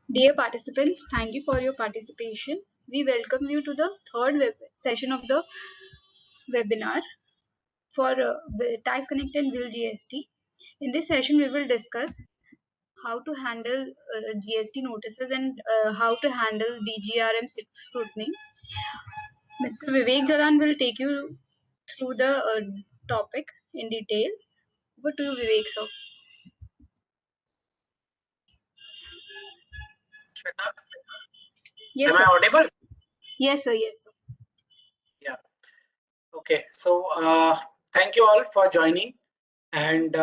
Dear participants, thank you for your participation. We welcome you to the third session of the webinar for Tax Connect and Bill GST. In this session, we will discuss how to handle GST notices and how to handle DGRM scrutiny. Mr. Vivek Jalan will take you through the topic in detail. Over to you, Vivek, sir. Shweta, Yes, am I sir. audible? Yes, sir. Yes, sir. Yeah. Okay. So thank you all for joining, and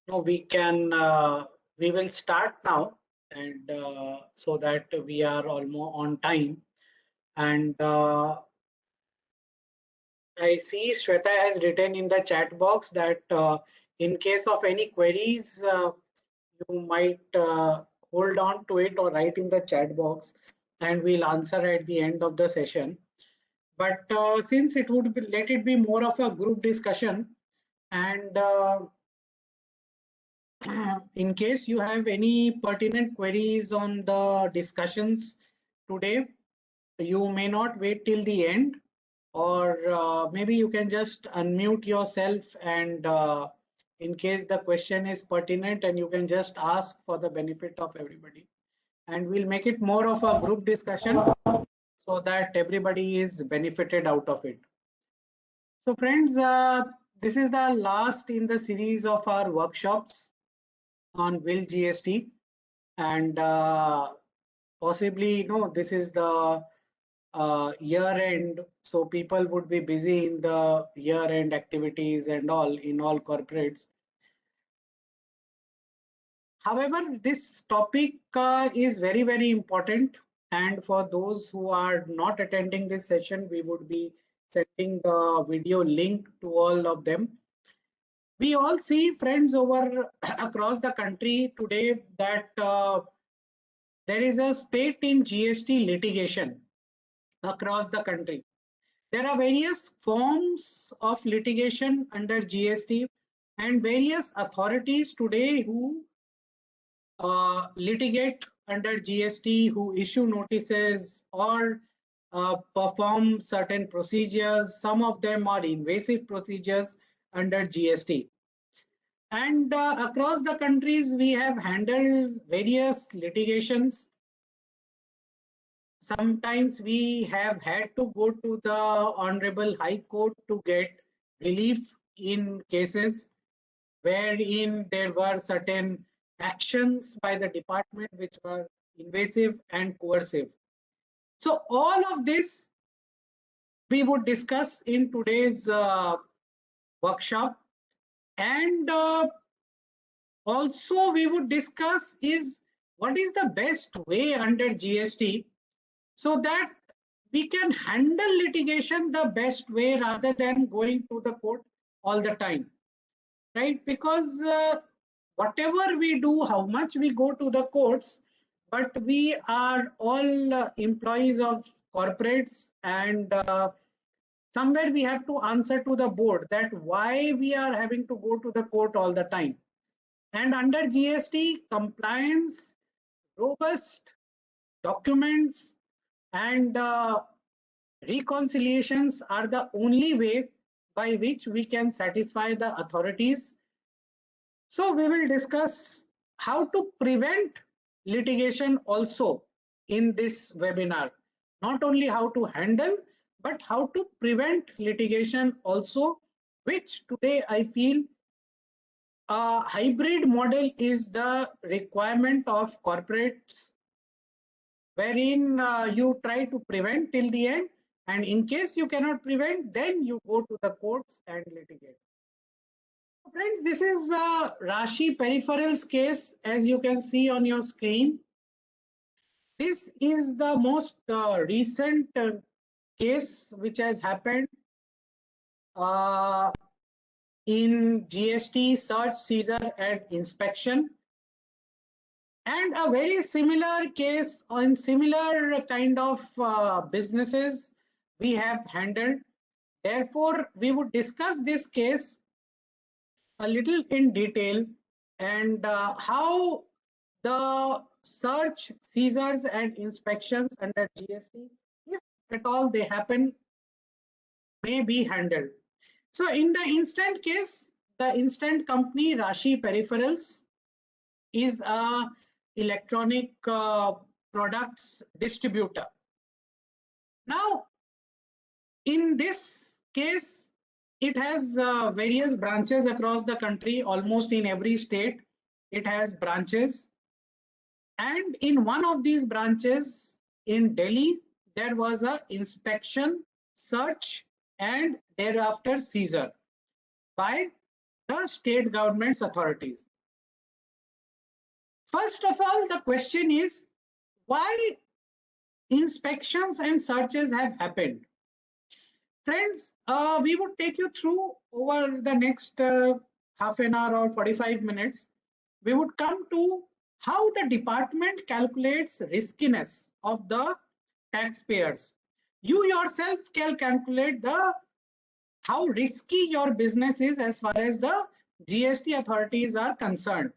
we can we will start now, and so that we are almost on time. And I see Shweta has written in the chat box that in case of any queries, you might hold on to it or write in the chat box, and we'll answer at the end of the session. But since it would be, let it be more of a group discussion, and in case you have any pertinent queries on the discussions today, you may not wait till the end, or maybe you can just unmute yourself, and in case the question is pertinent, and you can just ask for the benefit of everybody, and we'll make it more of a group discussion so that everybody is benefited out of it. So friends, this is the last in the series of our workshops on Will GST, and possibly, this is the year end, so people would be busy in the year end activities and all in all corporates. However, this topic is very, very important, and for those who are not attending this session, we would be sending the video link to all of them. We all see, friends, over across the country today that there is a spate in GST litigation across the country. There are various forms of litigation under GST, and various authorities today who litigate under GST, who issue notices or perform certain procedures. Some of them are invasive procedures under GST. And across the countries, we have handled various litigations. Sometimes we have had to go to the Honorable High Court to get relief in cases wherein there were certain actions by the department which were invasive and coercive. So all of this we would discuss in today's workshop, and also we would discuss is what is the best way under GST so that we can handle litigation the best way rather than going to the court all the time, right? Because whatever we do, how much we go to the courts, but we are all employees of corporates, and somewhere we have to answer to the board that why we are having to go to the court all the time. And under GST, compliance, robust documents, and reconciliations are the only way by which we can satisfy the authorities. So we will discuss how to prevent litigation also in this webinar. Not only how to handle, but how to prevent litigation also, which today I feel a hybrid model is the requirement of corporates, wherein you try to prevent till the end, and in case you cannot prevent, then you go to the courts and litigate. Friends, this is a Rashi peripherals case, as you can see on your screen. This is the most recent case which has happened uh, in GST search, seizure, and inspection. And a very similar case on similar kind of businesses we have handled. Therefore, we would discuss this case a little in detail, and how the search, seizures and inspections under GST, if at all they happen, may be handled. So in the instant case, the instant company Rashi Peripherals is a electronic products distributor. Now, in this case, it has various branches across the country, almost in every state. It has branches. And in one of these branches in Delhi, there was a inspection, search, and thereafter seizure by the state government's authorities. First of all, the question is why inspections and searches have happened. Friends, we would take you through over the next half an hour or 45 minutes. We would come to how the department calculates riskiness of the taxpayers. You yourself can calculate the how risky your business is as far as the GST authorities are concerned,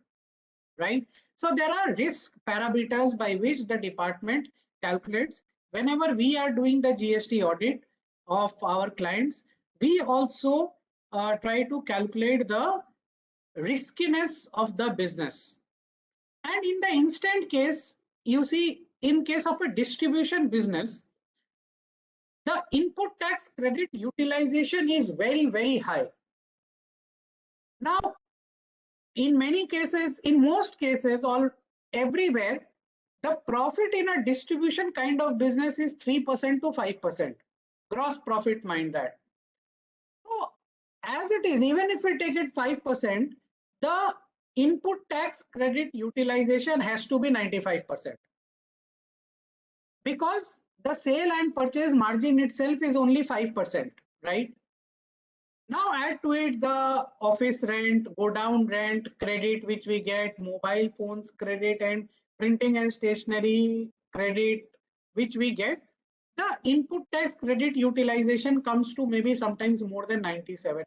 right? So there are risk parameters by which the department calculates. Whenever we are doing the GST audit of our clients, we also try to calculate the riskiness of the business. And in the instant case, you see, in case of a distribution business, the input tax credit utilization is very, very high. Now, in many cases, in most cases, or everywhere, the profit in a distribution kind of business is 3% to 5%. Gross profit, mind that. So, as it is, even if we take it 5%, the input tax credit utilization has to be 95%. Because the sale and purchase margin itself is only 5%, right? Now add to it the office rent, go down rent, credit which we get, mobile phones credit and printing and stationery credit which we get. The input tax credit utilization comes to maybe sometimes more than 97%.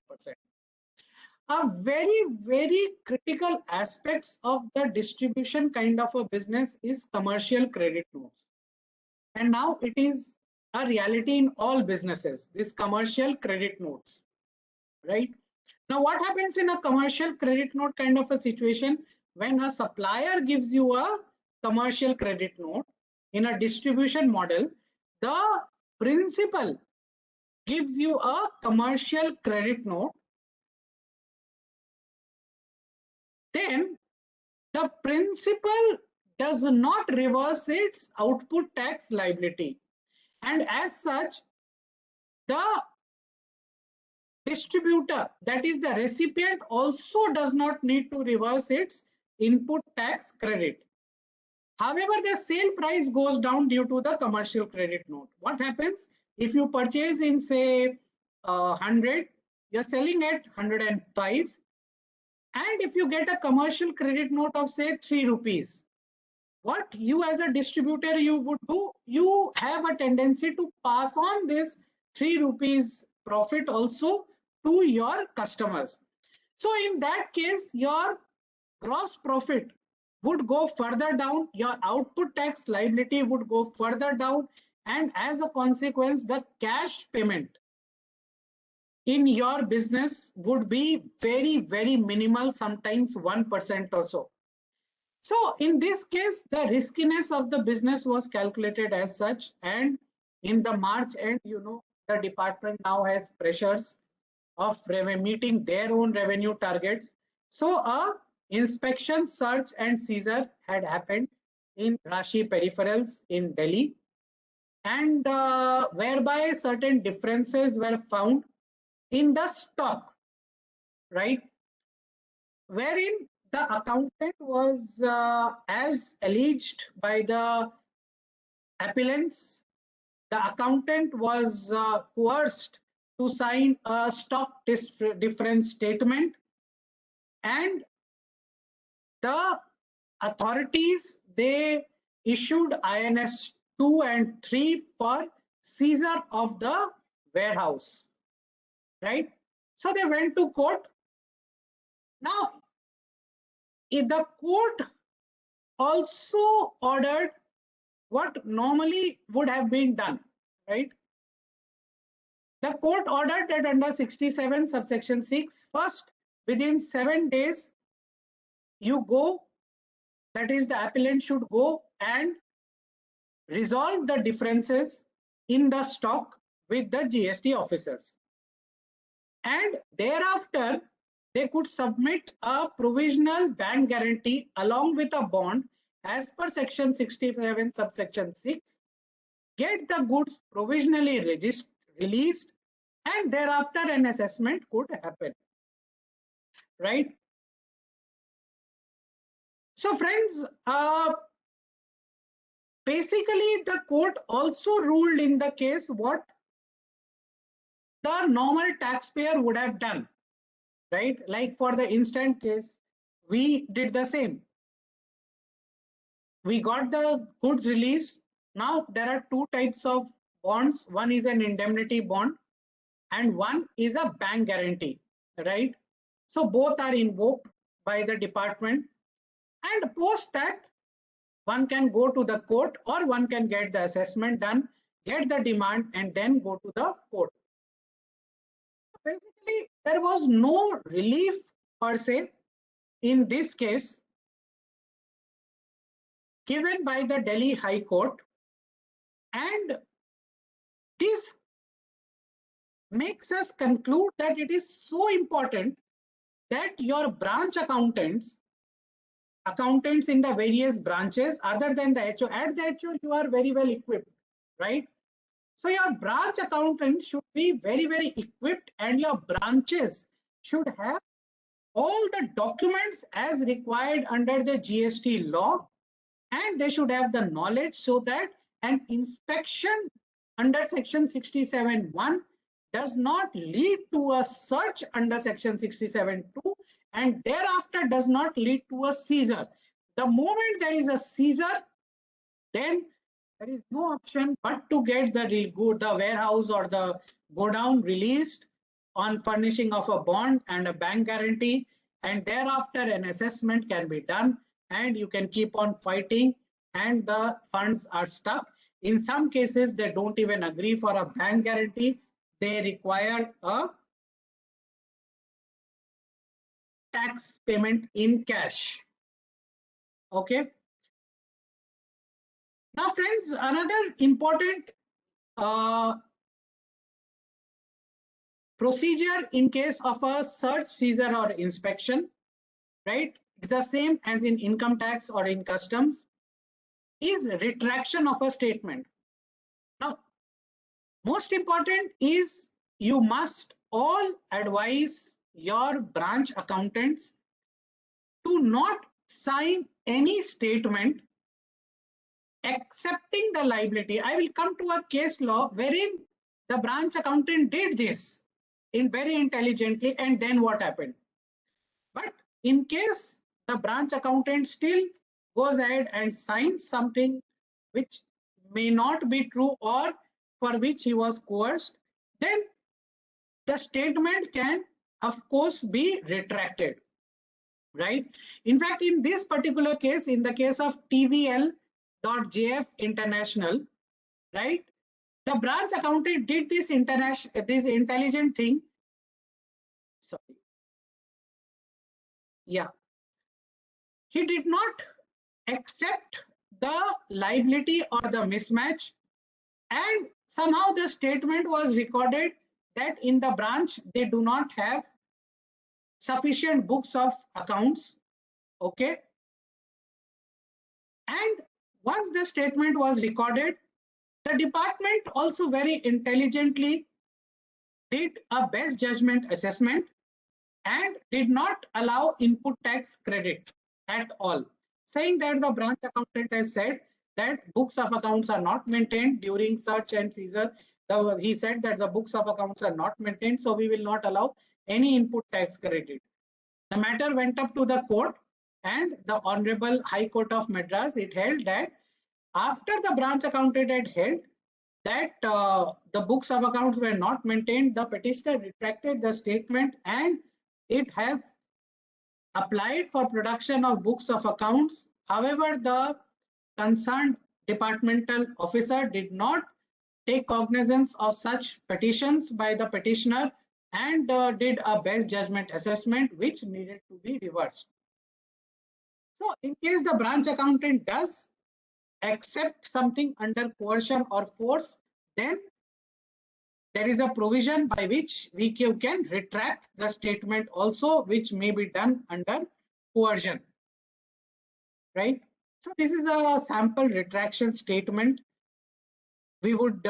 A very, very critical aspects of the distribution kind of a business is commercial credit notes. And now it is a reality in all businesses, this commercial credit notes, right? Now, what happens in a commercial credit note kind of a situation when a supplier gives you a commercial credit note in a distribution model, the principal gives you a commercial credit note, then the principal does not reverse its output tax liability. And as such, the distributor, that is the recipient, also does not need to reverse its input tax credit. However, the sale price goes down due to the commercial credit note. What happens if you purchase in say 100, you're selling at 105, and if you get a commercial credit note of say 3 rupees, what you as a distributor you would do, you have a tendency to pass on this 3 rupees profit also to your customers. So in that case, your gross profit would go further down, your output tax liability would go further down, and as a consequence, the cash payment in your business would be very, very minimal, sometimes 1% or so. So in this case, the riskiness of the business was calculated as such, and in the March end, the department now has pressures of meeting their own revenue targets. So a inspection, search and seizure had happened in Rashi Peripherals in Delhi, and whereby certain differences were found in the stock, right? Wherein the accountant was, as alleged by the appellants, the accountant was coerced to sign a stock difference statement, and the authorities, they issued INS 2 and 3 for seizure of the warehouse, right? So they went to court. Now, if the court also ordered what normally would have been done, right? The court ordered that under 67 subsection 6, first within 7 days you go, that is the appellant should go and resolve the differences in the stock with the GST officers. And thereafter, they could submit a provisional bank guarantee along with a bond as per section 67 subsection 6, get the goods provisionally released, and thereafter an assessment could happen, right? So friends, basically the court also ruled in the case what the normal taxpayer would have done, right? Like for the instant case, we did the same. We got the goods released. Now there are two types of bonds. One is an indemnity bond and one is a bank guarantee, right? So both are invoked by the department, and post that one can go to the court or one can get the assessment done, get the demand, and then go to the court. Basically, there was no relief per se in this case given by the Delhi High Court, and this makes us conclude that it is so important that your branch accountants in the various branches other than the HO, at the HO you are very well equipped, right? So your branch accountant should be very, very equipped, and your branches should have all the documents as required under the GST law, and they should have the knowledge so that an inspection under section 67(1) does not lead to a search under section 67(2) and thereafter does not lead to a seizure. The moment there is a seizure, then there is no option but to get the warehouse or the godown released on furnishing of a bond and a bank guarantee, and thereafter an assessment can be done and you can keep on fighting and the funds are stuck. In some cases, they don't even agree for a bank guarantee. They require a tax payment in cash. Okay. Now, friends, another important procedure in case of a search, seizure, or inspection, right? It's the same as in income tax or in customs, is retraction of a statement. Now, most important is you must all advise your branch accountants to not sign any statement accepting the liability. I will come to a case law wherein the branch accountant did this in very intelligently, and then what happened? But in case the branch accountant still goes ahead and signs something which may not be true or for which he was coerced, then the statement can, of course, be retracted, right? In fact, in this particular case, in the case of TVL.JF International, right, the branch accountant did this intelligent thing. Sorry. Yeah. He did not accept the liability or the mismatch, and somehow the statement was recorded that in the branch they do not have sufficient books of accounts. Okay. And once the statement was recorded, the department also very intelligently did a best judgment assessment and did not allow input tax credit at all, saying that the branch accountant has said that books of accounts are not maintained during search and seizure. He said that the books of accounts are not maintained, so we will not allow any input tax credit. The matter went up to the court, and the Honorable High Court of Madras, it held that after the branch accountant had held that the books of accounts were not maintained, the petitioner retracted the statement and it has applied for production of books of accounts However, the concerned departmental officer did not take cognizance of such petitions by the petitioner and did a best judgment assessment which needed to be reversed. So in case the branch accountant does accept something under coercion or force, then there is a provision by which we can retract the statement also, which may be done under coercion, right? So this is a sample retraction statement. We would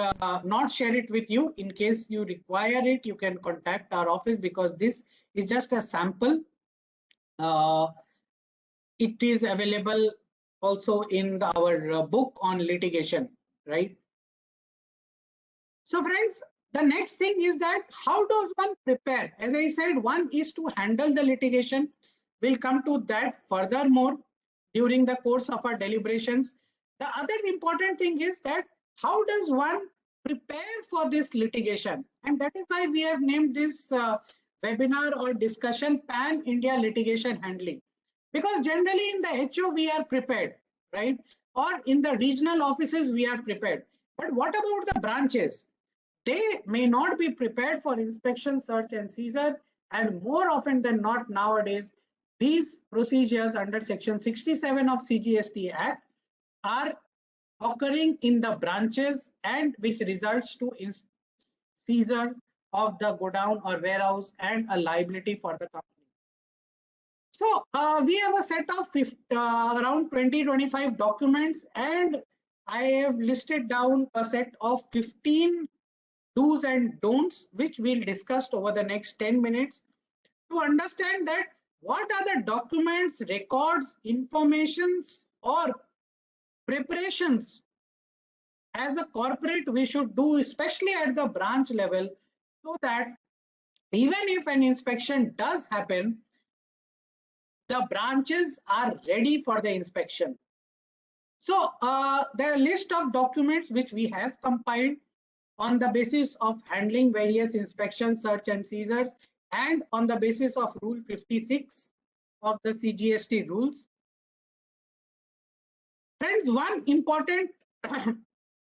not share it with you. In case you require it, you can contact our office, because this is just a sample. It is available also in our book on litigation, right? So friends, the next thing is that how does one prepare? As I said, one is to handle the litigation. We'll come to that furthermore during the course of our deliberations. The other important thing is that how does one prepare for this litigation? And that is why we have named this webinar or discussion Pan India Litigation Handling. Because generally in the HO we are prepared, right? Or in the regional offices we are prepared. But what about the branches? They may not be prepared for inspection, search and seizure, and more often than not nowadays, these procedures under section 67 of CGST Act are occurring in the branches, and which results to seizure of the godown or warehouse and a liability for the company. So we have a set of around 20-25 documents, and I have listed down a set of 15 do's and don'ts, which we'll discuss over the next 10 minutes to understand that what are the documents, records, informations, or preparations as a corporate we should do, especially at the branch level, so that even if an inspection does happen, the branches are ready for the inspection. So there are a list of documents which we have compiled on the basis of handling various inspections, search and seizures, and on the basis of Rule 56 of the CGST rules. Friends, one important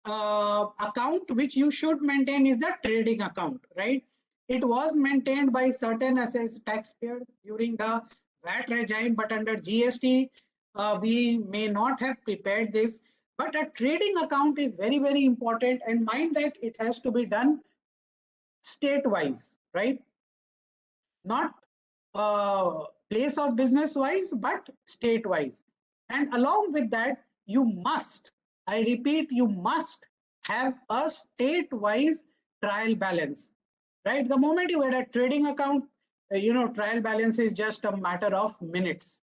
account which you should maintain is the trading account, right? It was maintained by certain assessed taxpayers during the VAT regime, but under GST, we may not have prepared this. But a trading account is very, very important, and mind that it has to be done state-wise, right? Not place of business wise, but state-wise. And along with that, you must, I repeat, you must have a state-wise trial balance, right? The moment you add a trading account, trial balance is just a matter of minutes,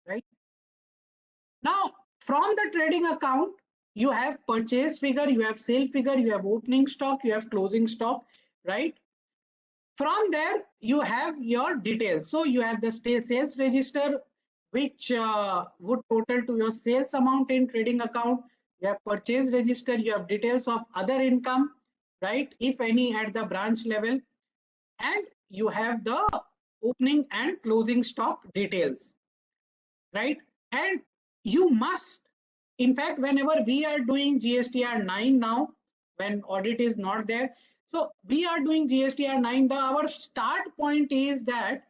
right? Now, from the trading account, you have purchase figure, you have sale figure, you have opening stock, you have closing stock, right? From there, you have your details. So you have the sales register, which would total to your sales amount in trading account. You have purchase register, you have details of other income, right? If any at the branch level, and you have the opening and closing stock details, right? And you must, in fact, whenever we are doing GSTR 9 now, when audit is not there, so we are doing GSTR 9, our start point is that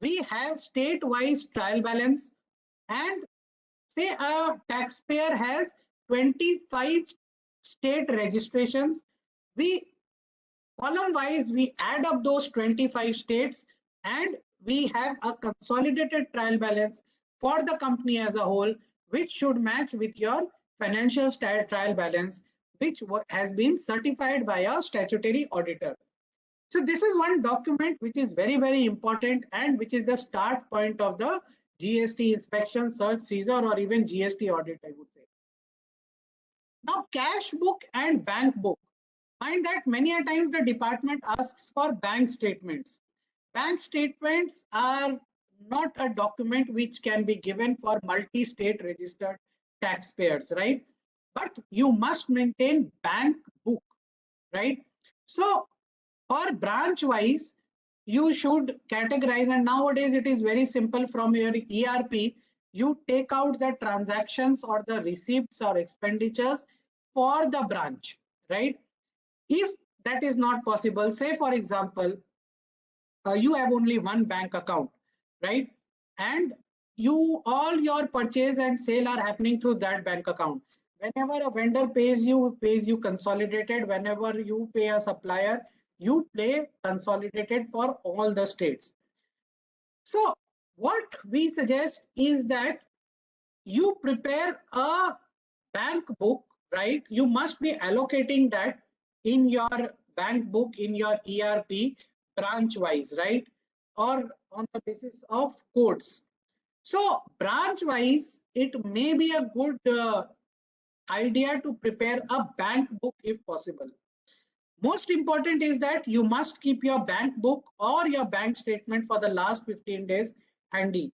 we have state-wise trial balance, and say a taxpayer has 25 state registrations. We column-wise, we add up those 25 states, and we have a consolidated trial balance for the company as a whole, which should match with your financial trial balance, which has been certified by a statutory auditor. So this is one document which is very, very important, and which is the start point of the GST inspection, search, seizure, or even GST audit, I would say. Now, cash book and bank book. Find that many a times the department asks for bank statements. Bank statements are not a document which can be given for multi-state registered taxpayers, right? But you must maintain bank book, right? So for branch wise, you should categorize, and nowadays it is very simple from your ERP. you take out the transactions or the receipts or expenditures for the branch, right? If that is not possible, say for example, you have only one bank account, right? And you all your purchase and sale are happening through that bank account. Whenever a vendor pays you consolidated. Whenever you pay a supplier, you pay consolidated for all the states. So what we suggest is that you prepare a bank book, right? You must be allocating that in your bank book, in your ERP, branch wise, right? Or on the basis of codes. So branch wise, it may be a good idea to prepare a bank book if possible. Most important is that you must keep your bank book or your bank statement for the last 15 days handy.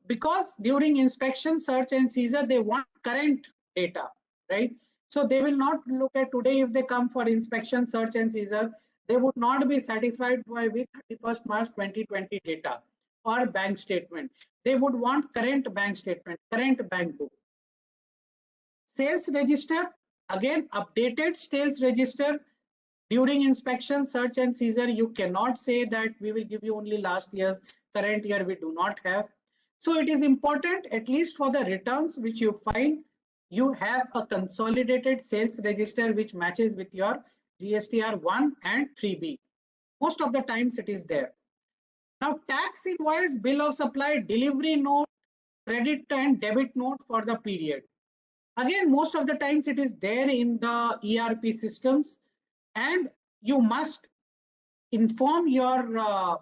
Because during inspection, search and seizure, they want current data, right? So they will not look at today. If they come for inspection, search and seizure, they would not be satisfied with 31st March 2020 data or bank statement. They would want current bank statement, current bank book. Sales register, again, updated sales register. During inspection, search and seizure, you cannot say that we will give you only last year's, current year we do not have. So it is important, at least for the returns which you file, you have a consolidated sales register which matches with your GSTR 1 and 3B. Most of the times it is there. Now, tax invoice, bill of supply, delivery note, credit and debit note for the period. Again, most of the times it is there in the ERP systems, and you must inform your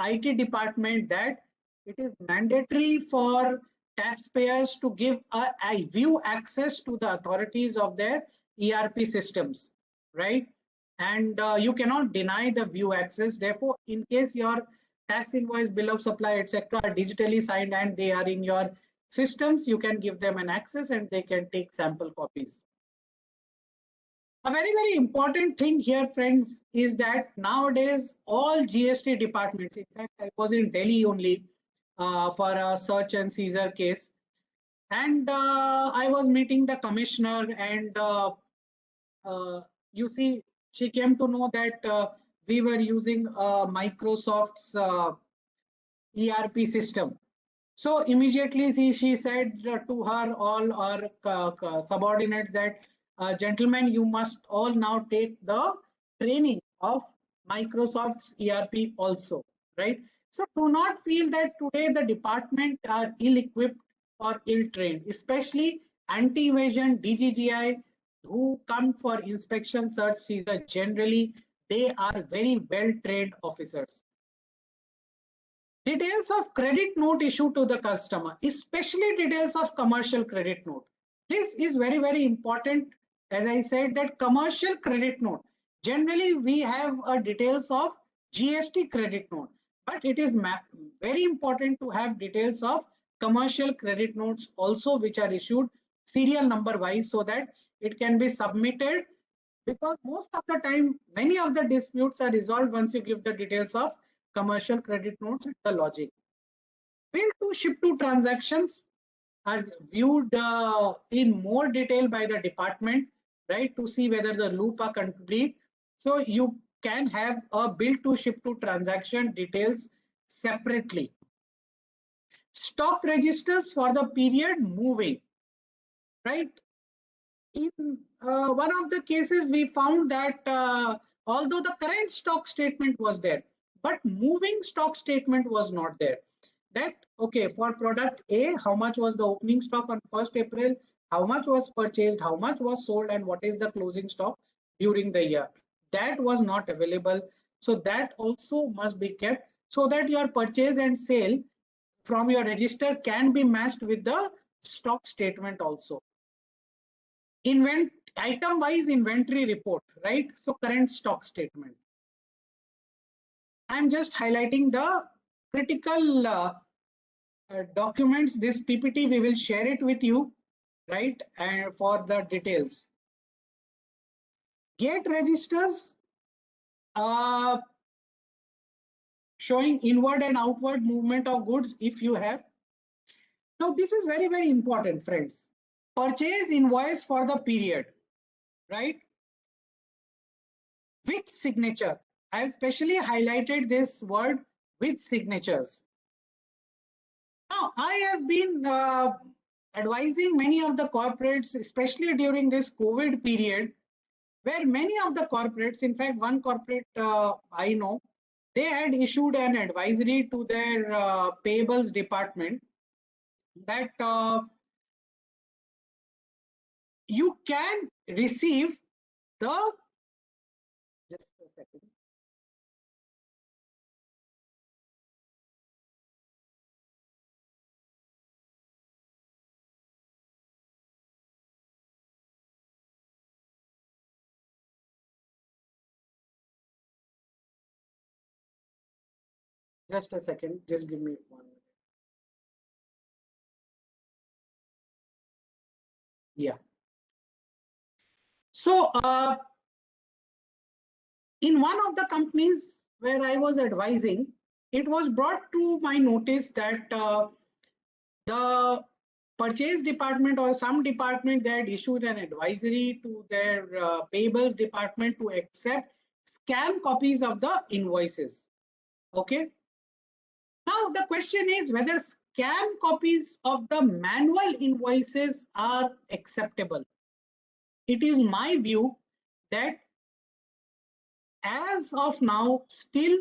IT department that it is mandatory for taxpayers to give a view access to the authorities of their ERP systems, right? And you cannot deny the view access. Therefore, in case your tax invoice, bill of supply, etc., are digitally signed and they are in your systems, you can give them an access and they can take sample copies. A very, very important thing here, friends, is that nowadays all GST departments, in fact, I was in Delhi only for a search and seizure case, and I was meeting the commissioner, and uh, you see, she came to know that we were using Microsoft's ERP system. So immediately she said to her all our subordinates that, gentlemen, you must all now take the training of Microsoft's ERP also, right? So do not feel that today the department are ill-equipped or ill-trained, especially anti-evasion, DGGI, who come for inspection search seizure. Generally, they are very well-trained officers. Details of credit note issued to the customer, especially details of commercial credit note. This is very, very important. As I said, that commercial credit note, generally we have details of GST credit note, but it is very important to have details of commercial credit notes also, which are issued serial number wise, so that it can be submitted, because most of the time many of the disputes are resolved once you give the details of commercial credit notes and the logic. Bill to ship to transactions are viewed in more detail by the department, right, to see whether the loop are complete. So you can have a bill to ship to transaction details separately. Stock registers for the period moving, right? In one of the cases, we found that although the current stock statement was there, but moving stock statement was not there. That, okay, for product A, how much was the opening stock on 1st April, how much was purchased, how much was sold, and what is the closing stock during the year. That was not available. So that also must be kept, so that your purchase and sale from your register can be matched with the stock statement also. Item wise inventory report, right? So current stock statement. I'm just highlighting the critical documents. This PPT, we will share it with you, right? And for the details. Gate registers showing inward and outward movement of goods if you have. Now, this is very, very important, friends. Purchase invoice for the period, right? With signature. I have specially highlighted this word with signatures. Now, I have been advising many of the corporates, especially during this COVID period, where many of the corporates, in fact, one corporate I know, they had issued an advisory to their payables department that you can receive the, just a second, just give me 1 minute. Yeah. So in one of the companies where I was advising, it was brought to my notice that the purchase department or some department, they had issued an advisory to their payables department to accept scanned copies of the invoices. Okay. Now the question is whether scanned copies of the manual invoices are acceptable. It is my view that as of now, still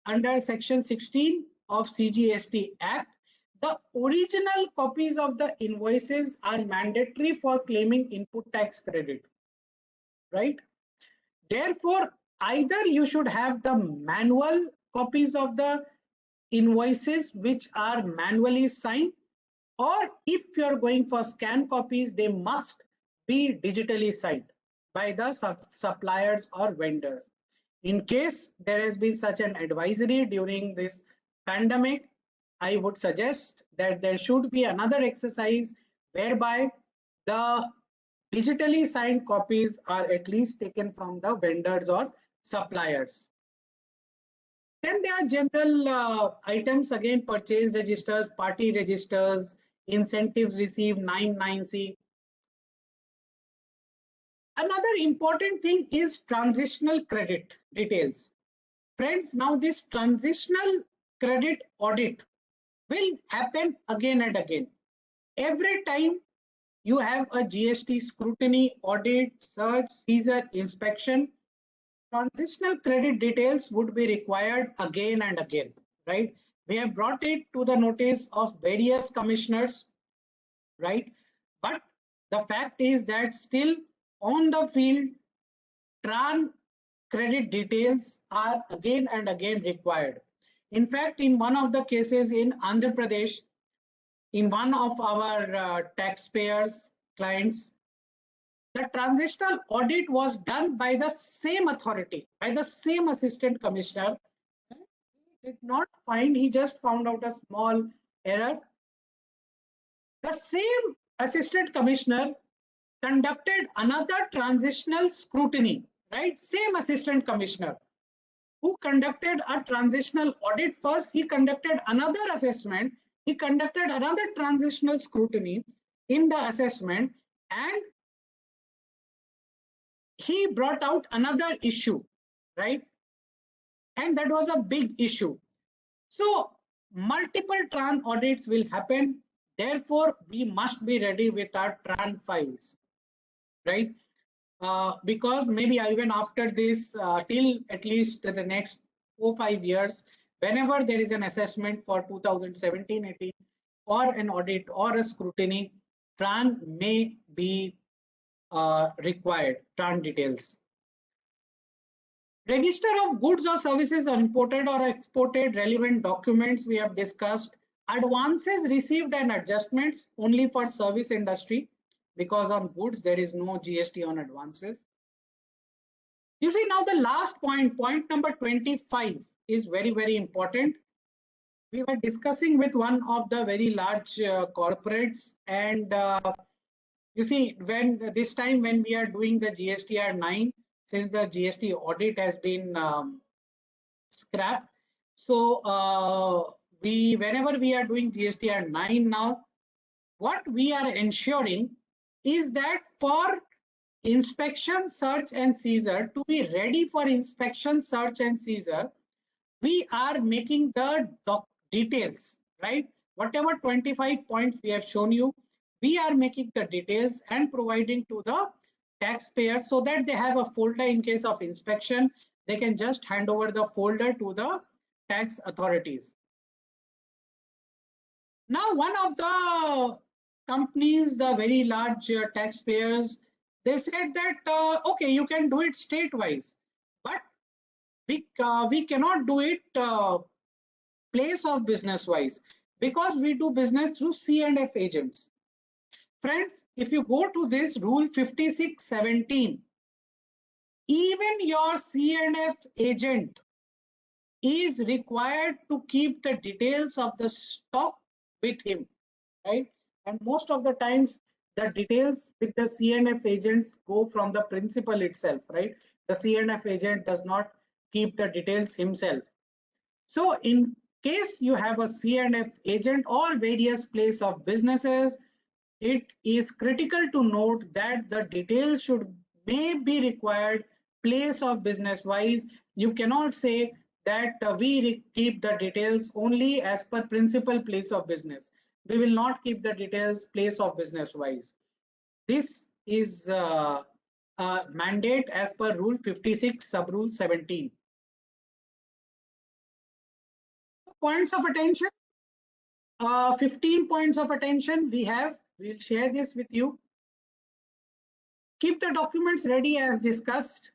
under Section 16 of CGST Act, the original copies of the invoices are mandatory for claiming input tax credit, right? Therefore, either you should have the manual copies of the invoices which are manually signed, or if you're going for scan copies, they must be digitally signed by the suppliers or vendors. In case there has been such an advisory during this pandemic, I would suggest that there should be another exercise whereby the digitally signed copies are at least taken from the vendors or suppliers. Then there are general items, again, purchase registers, party registers, incentives received, 99C. Another important thing is transitional credit details. Friends, now this transitional credit audit will happen again and again. Every time you have a GST scrutiny, audit, search, seizure, inspection, transitional credit details would be required again and again, right? We have brought it to the notice of various commissioners, right? But the fact is that still on the field, TRAN credit details are again and again required. In fact, in one of the cases in Andhra Pradesh, in one of our taxpayers' clients, the transitional audit was done by the same authority, by the same assistant commissioner. He did not find, he just found out a small error. The same assistant commissioner conducted another transitional scrutiny, right? Same assistant commissioner who conducted a transitional audit first, he conducted another assessment, he conducted another transitional scrutiny in the assessment, and he brought out another issue, right? And that was a big issue. So multiple TRAN audits will happen. Therefore, we must be ready with our TRAN files, right? Because maybe even after this, till at least the next 4-5 years, whenever there is an assessment for 2017-18 or an audit or a scrutiny, TRAN may be required, TRAN details. Register of goods or services are imported or exported, relevant documents we have discussed, advances received and adjustments only for service industry, because on goods there is no GST on advances. You see, now the last point, point number 25 is very, very important. We were discussing with one of the very large corporates, and you see, when this time when we are doing the GSTR 9, since the GST audit has been scrapped, so whenever we are doing GSTR 9 now, what we are ensuring is that for inspection, search and seizure, to be ready for inspection, search and seizure, we are making the details, right? Whatever 25 points we have shown you, we are making the details and providing to the taxpayers so that they have a folder in case of inspection. They can just hand over the folder to the tax authorities. Now, one of the companies, the very large taxpayers, they said that, okay, you can do it state-wise, but we cannot do it place of business wise because we do business through C&F agents. Friends, if you go to this rule 5617, even your C&F agent is required to keep the details of the stock with him, right? And most of the times the details with the C&F agents go from the principal itself, right? The C&F agent does not keep the details himself. So in case you have a C&F agent or various place of businesses, it is critical to note that the details should may be required place of business wise. You cannot say that we keep the details only as per principal place of business. We will not keep the details place of business wise. This is a mandate as per rule 56 sub rule 17. Points of attention. 15 points of attention we have. We'll share this with you. Keep the documents ready as discussed.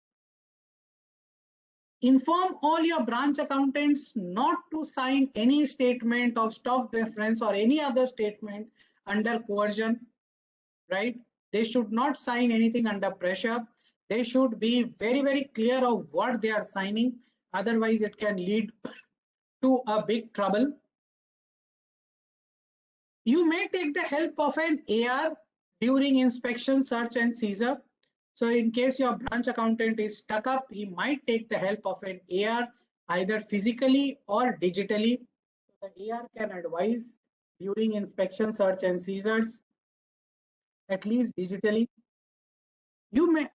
Inform all your branch accountants not to sign any statement of stock reference or any other statement under coercion, right? They should not sign anything under pressure. They should be very, very clear of what they are signing. Otherwise, it can lead to a big trouble. You may take the help of an AR during inspection, search and seizure. So in case your branch accountant is stuck up, he might take the help of an AR either physically or digitally. So the AR can advise during inspection, search and seizures, at least digitally. You may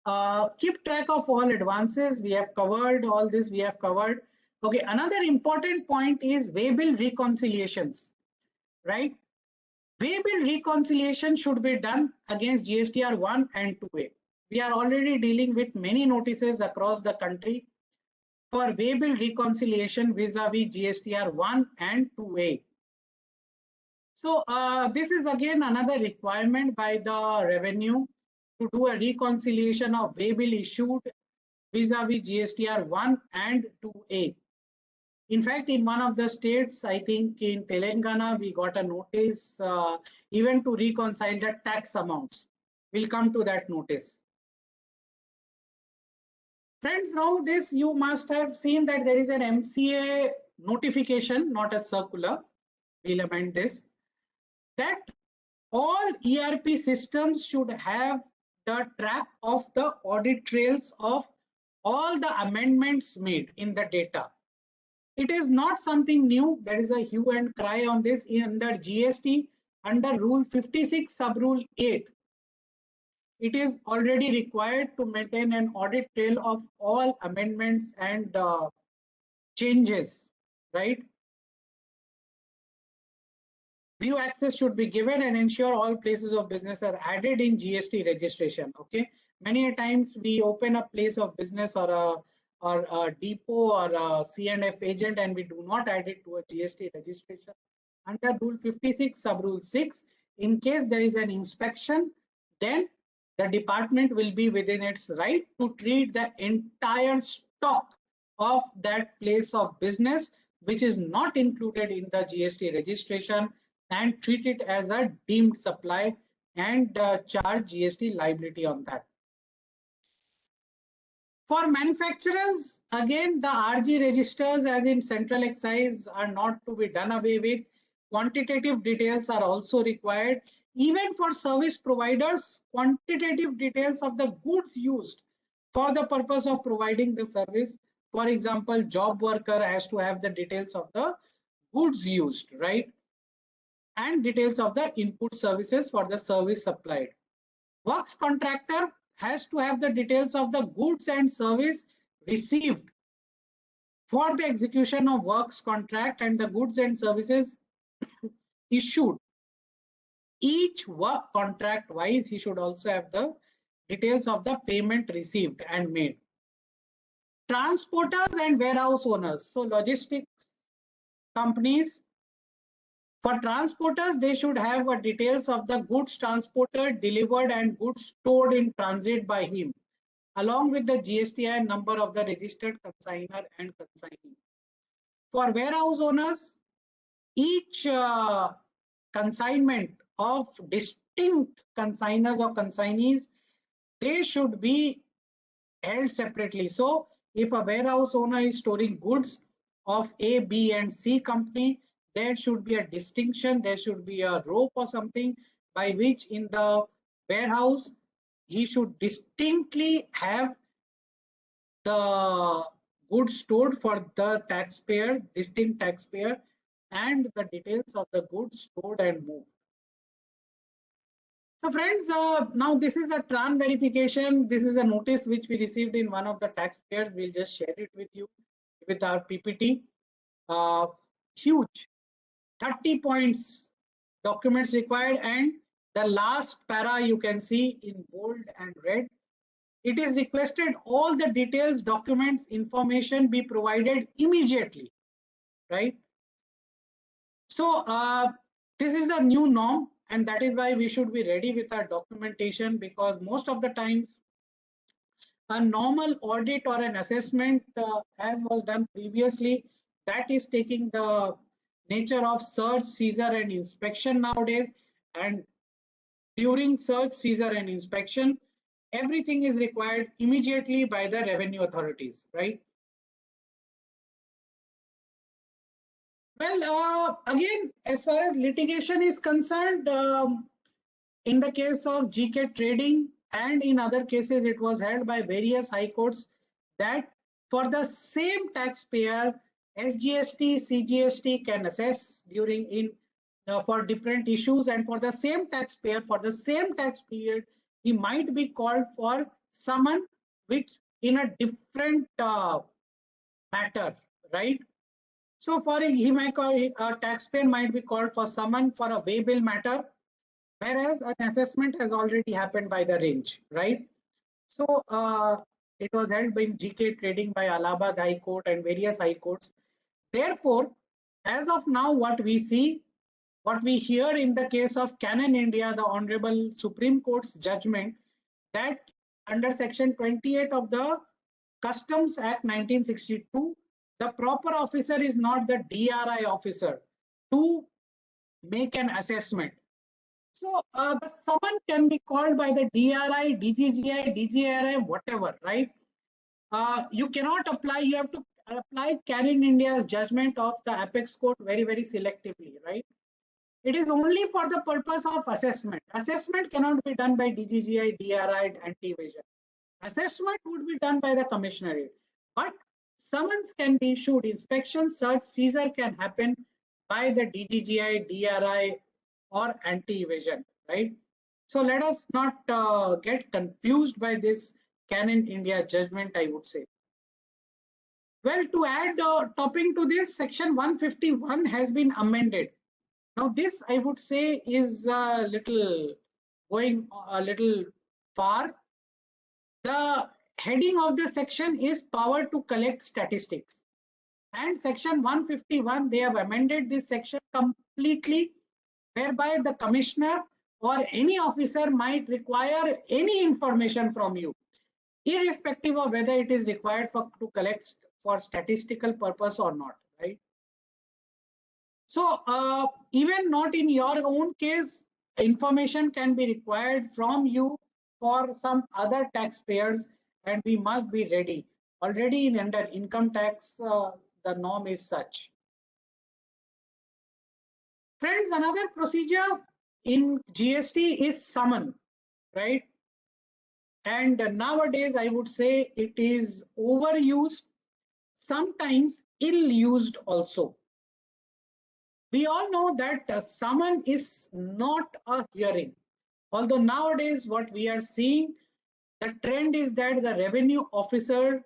keep track of all advances. We have covered all this, we have covered. Okay, another important point is waybill reconciliations, right? Waybill reconciliation should be done against GSTR 1 and 2A. We are already dealing with many notices across the country for waybill reconciliation vis-a-vis GSTR 1 and 2A. So this is again another requirement by the revenue to do a reconciliation of waybill issued vis-a-vis GSTR 1 and 2A. In fact, in one of the states, I think in Telangana, we got a notice even to reconcile the tax amounts. We'll come to that notice. Friends, now this you must have seen that there is an MCA notification, not a circular. We'll amend this. That all ERP systems should have the track of the audit trails of all the amendments made in the data. It is not something new. There is a hue and cry on this under GST under Rule 56 sub Rule 8. It is already required to maintain an audit trail of all amendments and changes, right? View access should be given and ensure all places of business are added in GST registration. Okay, many times we open a place of business or a depot or a C&F agent and we do not add it to a GST registration. Under Rule 56 sub Rule 6, in case there is an inspection, then the department will be within its right to treat the entire stock of that place of business which is not included in the GST registration and treat it as a deemed supply and charge GST liability on that. For manufacturers, again, the RG registers as in central excise are not to be done away with. Quantitative details are also required. Even for service providers, quantitative details of the goods used for the purpose of providing the service. For example, job worker has to have the details of the goods used, right? and details of the input services for the service supplied. Works contractor has to have the details of the goods and service received for the execution of works contract and the goods and services issued. Each work contract wise, he should also have the details of the payment received and made. Transporters and warehouse owners. So logistics companies, for transporters, they should have details of the goods transported, delivered and goods stored in transit by him, along with the GSTI number of the registered consignor and consignee. For warehouse owners, each consignment of distinct consignors or consignees, they should be held separately. So if a warehouse owner is storing goods of A, B and C company, there should be a distinction, there should be a rope or something by which in the warehouse he should distinctly have the goods stored for the taxpayer, distinct taxpayer, and the details of the goods stored and moved. So friends, now this is a TRAN verification. This is a notice which we received in one of the taxpayers. We'll just share it with you with our PPT. Huge, 30 points, documents required, and the last para you can see in bold and red. It is requested all the details, documents, information be provided immediately, right? So this is the new norm, and that is why we should be ready with our documentation, because most of the times a normal audit or an assessment as was done previously, that is taking the nature of search, seizure and inspection nowadays. And during search, seizure and inspection, everything is required immediately by the revenue authorities, right? Well, again, as far as litigation is concerned, in the case of GK Trading and in other cases, it was held by various high courts that for the same taxpayer, SGST, CGST can assess during for different issues, and for the same taxpayer for the same tax period, he might be called for summon, which in a different matter, right? So for he might call a taxpayer might be called for summon for a way bill matter, whereas an assessment has already happened by the range, right? So it was held by GK Trading by Allahabad High Court and various high courts. Therefore, as of now, what we see, what we hear in the case of Canon India, the Honorable Supreme Court's judgment that under Section 28 of the Customs Act 1962, the proper officer is not the DRI officer to make an assessment. So the summon can be called by the DRI, DGGI, DGRI, whatever, right? You cannot apply, you have to apply Canon India's judgment of the Apex Court very, very selectively, right? It is only for the purpose of assessment. Assessment cannot be done by DGGI, DRI, anti-evasion. Assessment would be done by the commissionerate, but summons can be issued, inspection, search, seizure can happen by the DGGI, DRI or anti-evasion, right? So let us not get confused by this Canon India judgment, I would say. Well, to add topping to this, section 151 has been amended. Now this I would say is a little going a little far. The heading of the section is power to collect statistics, and section 151, they have amended this section completely, whereby the commissioner or any officer might require any information from you, irrespective of whether it is required to collect for statistical purpose or not, right? So even not in your own case, information can be required from you for some other taxpayers, and we must be ready. Already in under income tax, the norm is such. Friends, another procedure in GST is summon, right? And nowadays, I would say it is overused, sometimes ill-used also. We all know that summon is not a hearing. Although nowadays what we are seeing, the trend is that the revenue officer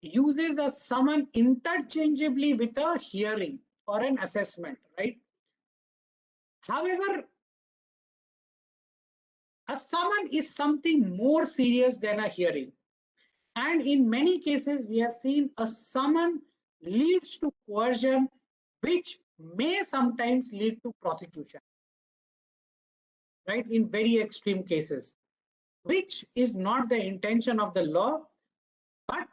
uses a summon interchangeably with a hearing or an assessment, right? However, a summon is something more serious than a hearing. And in many cases, we have seen a summon leads to coercion, which may sometimes lead to prosecution, right? In very extreme cases, which is not the intention of the law, but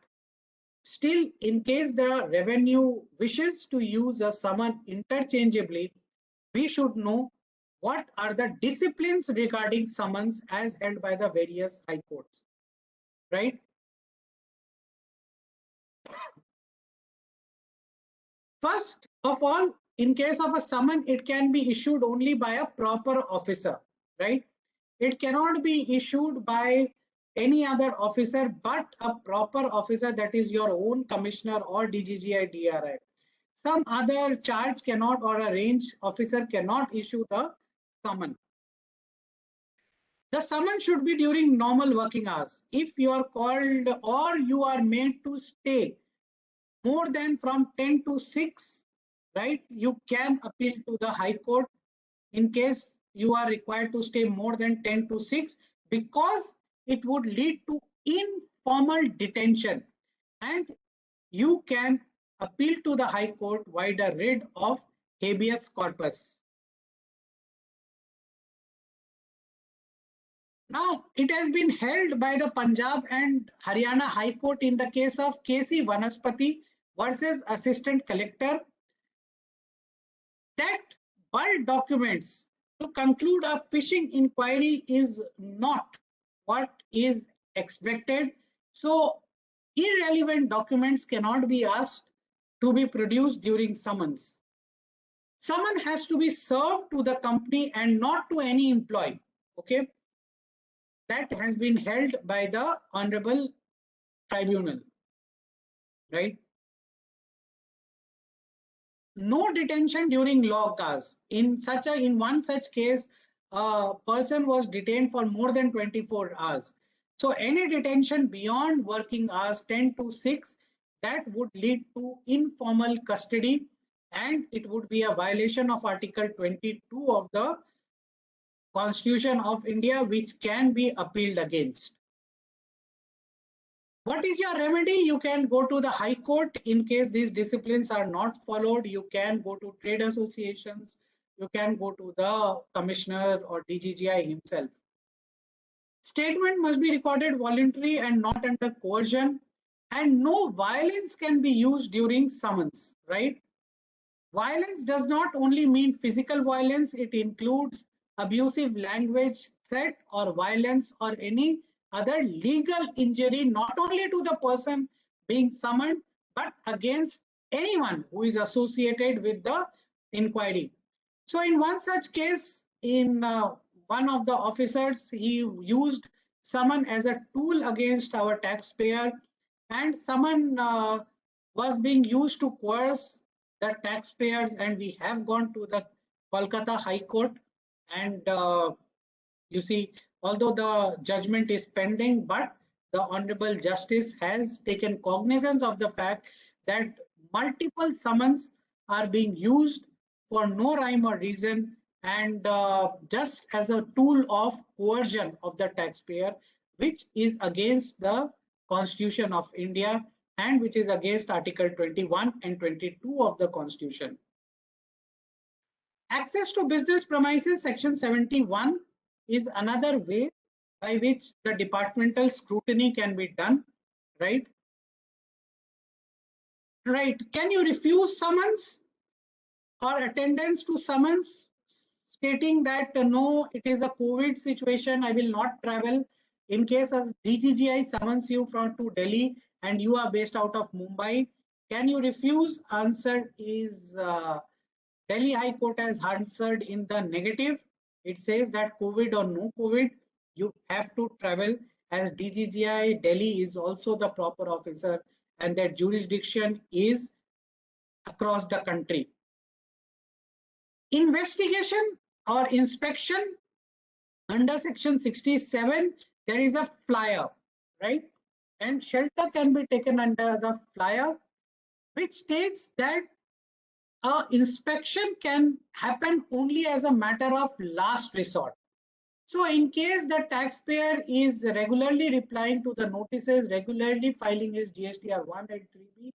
still, in case the revenue wishes to use a summon interchangeably, we should know what are the disciplines regarding summons as held by the various high courts, right? First of all, in case of a summon, it can be issued only by a proper officer, right? It cannot be issued by any other officer but a proper officer, that is your own commissioner or DGGI DRI. Some other charge cannot or a range officer cannot issue the summon. The summon should be during normal working hours. If you are called or you are made to stay more than from 10 to 6, right, you can appeal to the High Court in case you are required to stay more than 10 to 6, because it would lead to informal detention, and you can appeal to the High Court via the writ of habeas corpus. Now, it has been held by the Punjab and Haryana High Court in the case of KC Vanaspati versus Assistant Collector that bulk documents to conclude a fishing inquiry is not what is expected. So, irrelevant documents cannot be asked to be produced during summons. Summon has to be served to the company and not to any employee. Okay, that has been held by the Honorable Tribunal, right? No detention during log hours. In one such case, a person was detained for more than 24 hours. So any detention beyond working hours 10 to 6, that would lead to informal custody, and it would be a violation of Article 22 of the Constitution of India, which can be appealed against. What is your remedy? You can go to the High Court. In case these disciplines are not followed, you can go to trade associations, you can go to the commissioner or DGGI himself. Statement must be recorded voluntary and not under coercion, and no violence can be used during summons, right? Violence does not only mean physical violence, it includes abusive language, threat, or violence, or any other legal injury, not only to the person being summoned, but against anyone who is associated with the inquiry. So, in one such case, in one of the officers, he used summon as a tool against our taxpayer, and summon was being used to coerce the taxpayers, and we have gone to the Kolkata High Court, and you see, although the judgment is pending, but the Honorable Justice has taken cognizance of the fact that multiple summons are being used for no rhyme or reason, and just as a tool of coercion of the taxpayer, which is against the Constitution of India and which is against Article 21 and 22 of the Constitution. Access to business premises, Section 71, is another way by which the departmental scrutiny can be done, right? Right. Can you refuse summons or attendance to summons stating that no, it is a COVID situation, I will not travel? In case of DGGI summons you from to Delhi and you are based out of Mumbai, can you refuse? Answer is Delhi High Court has answered in the negative. It says that COVID or no COVID, you have to travel, as DGGI Delhi is also the proper officer and their jurisdiction is across the country. Investigation or inspection under section 67, there is a flyer, right? And shelter can be taken under the flyer, which states that inspection can happen only as a matter of last resort. So in case the taxpayer is regularly replying to the notices, regularly filing his GSTR 1 and 3B,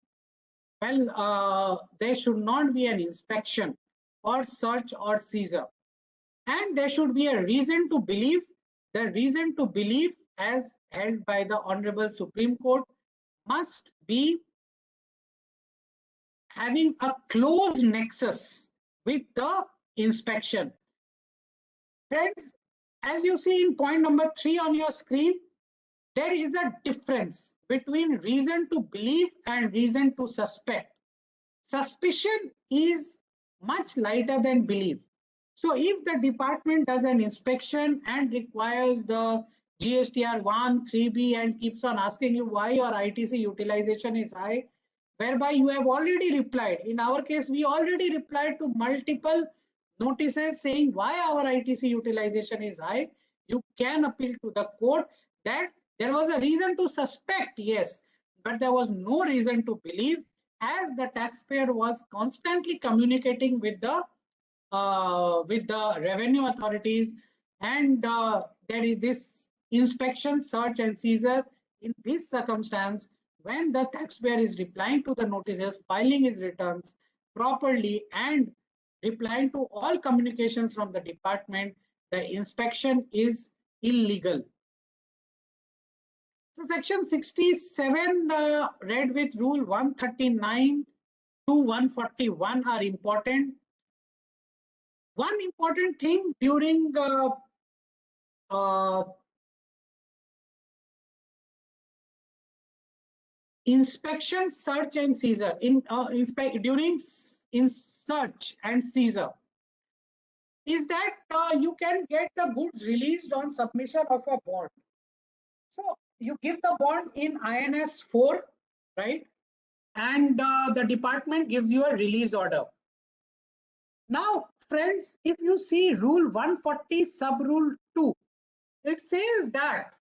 well, there should not be an inspection or search or seizure. And there should be a reason to believe. The reason to believe, as held by the Honorable Supreme Court, must be having a close nexus with the inspection. Friends, as you see in point number 3 on your screen, there is a difference between reason to believe and reason to suspect. Suspicion is much lighter than belief. So if the department does an inspection and requires the GSTR 1, 3B and keeps on asking you why your ITC utilization is high, whereby you have already replied. In our case, we already replied to multiple notices saying why our ITC utilization is high. You can appeal to the court that there was a reason to suspect, yes, but there was no reason to believe, as the taxpayer was constantly communicating with the revenue authorities, and there is this inspection, search and seizure. In this circumstance, when the taxpayer is replying to the notices, filing his returns properly and replying to all communications from the department, the inspection is illegal. So section 67 read with rule 139 to 141 are important. One important thing during inspection, search and seizure, during search and seizure, is that you can get the goods released on submission of a bond. So you give the bond in INS 4, right? And the department gives you a release order. Now, friends, if you see rule 140 sub rule 2, it says that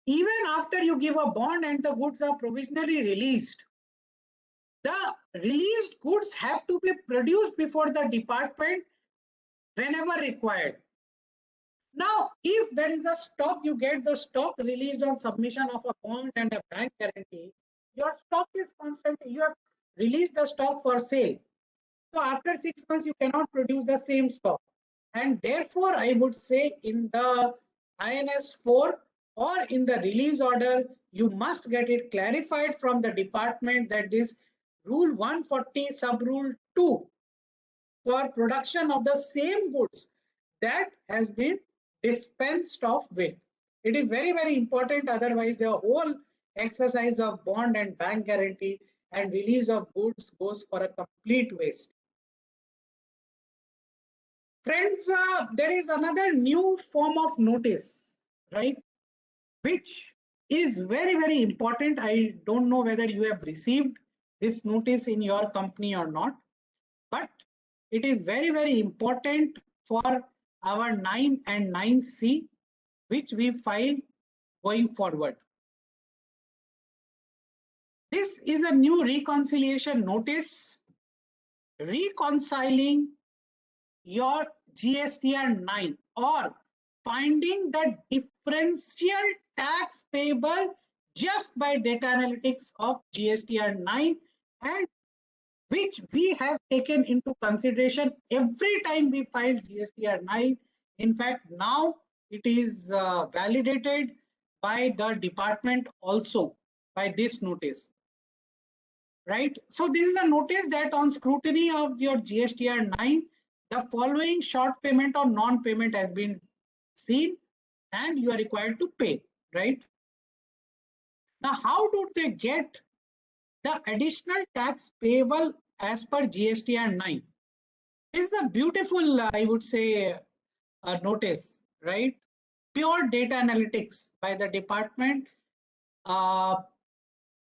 even after you give a bond and the goods are provisionally released, the released goods have to be produced before the department whenever required. Now, if there is a stock, you get the stock released on submission of a bond and a bank guarantee, your stock is constantly, you have released the stock for sale. So after 6 months, you cannot produce the same stock. And therefore, I would say in the INS 4 or in the release order, you must get it clarified from the department that this rule 140 sub rule 2 for production of the same goods that has been dispensed of with. It is very, very important. Otherwise, the whole exercise of bond and bank guarantee and release of goods goes for a complete waste. Friends, there is another new form of notice, right, which is very, very important. I don't know whether you have received this notice in your company or not, but it is very, very important for our 9 and 9C, which we file going forward. This is a new reconciliation notice reconciling your GSTR 9 or finding the differential tax payable just by data analytics of GSTR 9, and which we have taken into consideration every time we file GSTR 9. In fact, now it is validated by the department also by this notice. Right. So this is a notice that on scrutiny of your GSTR 9, the following short payment or non-payment has been seen and you are required to pay, right? Now, how do they get the additional tax payable as per GSTR 9? This is a beautiful, I would say, notice, right? Pure data analytics by the department.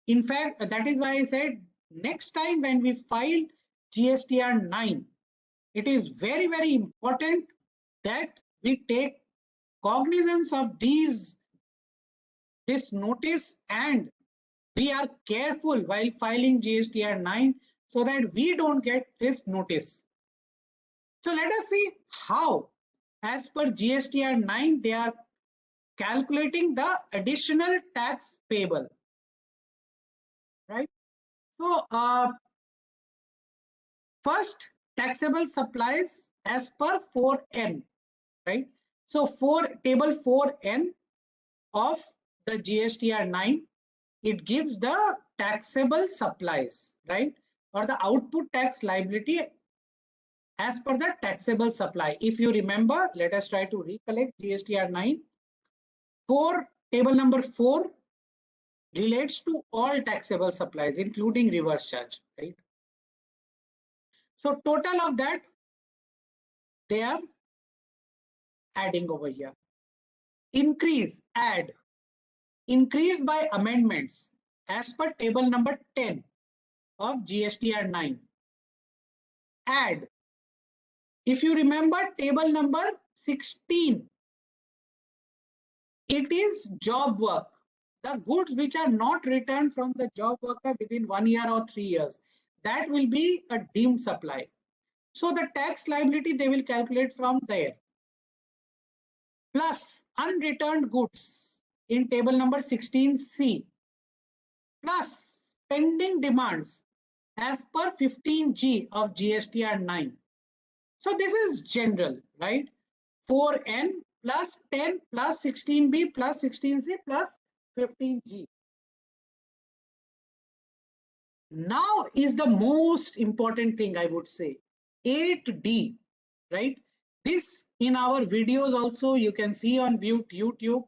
In fact, that is why I said next time when we file GSTR 9, it is very, very important that we take cognizance of this notice, and we are careful while filing GSTR 9 so that we don't get this notice. So let us see how, as per GSTR 9, they are calculating the additional tax payable, right? So first, taxable supplies as per 4N, right? So table 4N of the GSTR 9, it gives the taxable supplies, right? Or the output tax liability as per the taxable supply. If you remember, let us try to recollect GSTR 9. Table number 4 relates to all taxable supplies, including reverse charge, right? So total of that, they are adding over here. Increase by amendments as per table number 10 of GSTR 9. Add, if you remember table number 16, it is job work. The goods which are not returned from the job worker within 1 year or 3 years, that will be a deemed supply. So the tax liability they will calculate from there. Plus unreturned goods in table number 16C, plus pending demands as per 15G of GSTR 9. So this is general, right? 4N plus 10 plus 16B plus 16C plus 15G. Now is the most important thing, I would say, 8D, right? This in our videos also you can see on YouTube.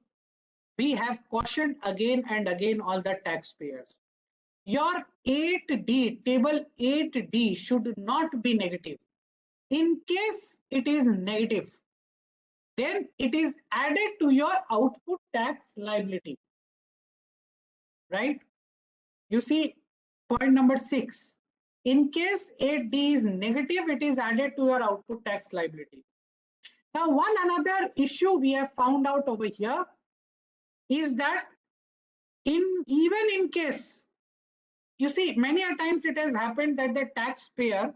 We have cautioned again and again all the taxpayers. Your 8D, table 8D should not be negative. In case it is negative, then it is added to your output tax liability, right? You see point number 6. In case 8D is negative, it is added to your output tax liability. Now, one another issue we have found out over here is that even in case, you see, many a times it has happened that the taxpayer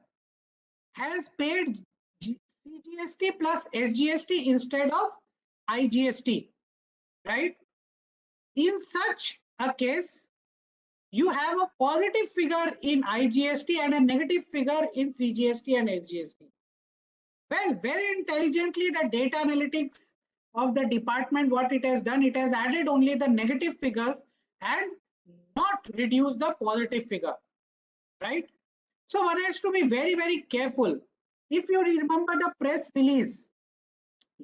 has paid CGST plus SGST instead of IGST, right? In such a case, you have a positive figure in IGST and a negative figure in CGST and SGST. Well, very intelligently, the data analytics of the department, what it has done, it has added only the negative figures and not reduced the positive figure, right? So one has to be very, very careful. If you remember the press release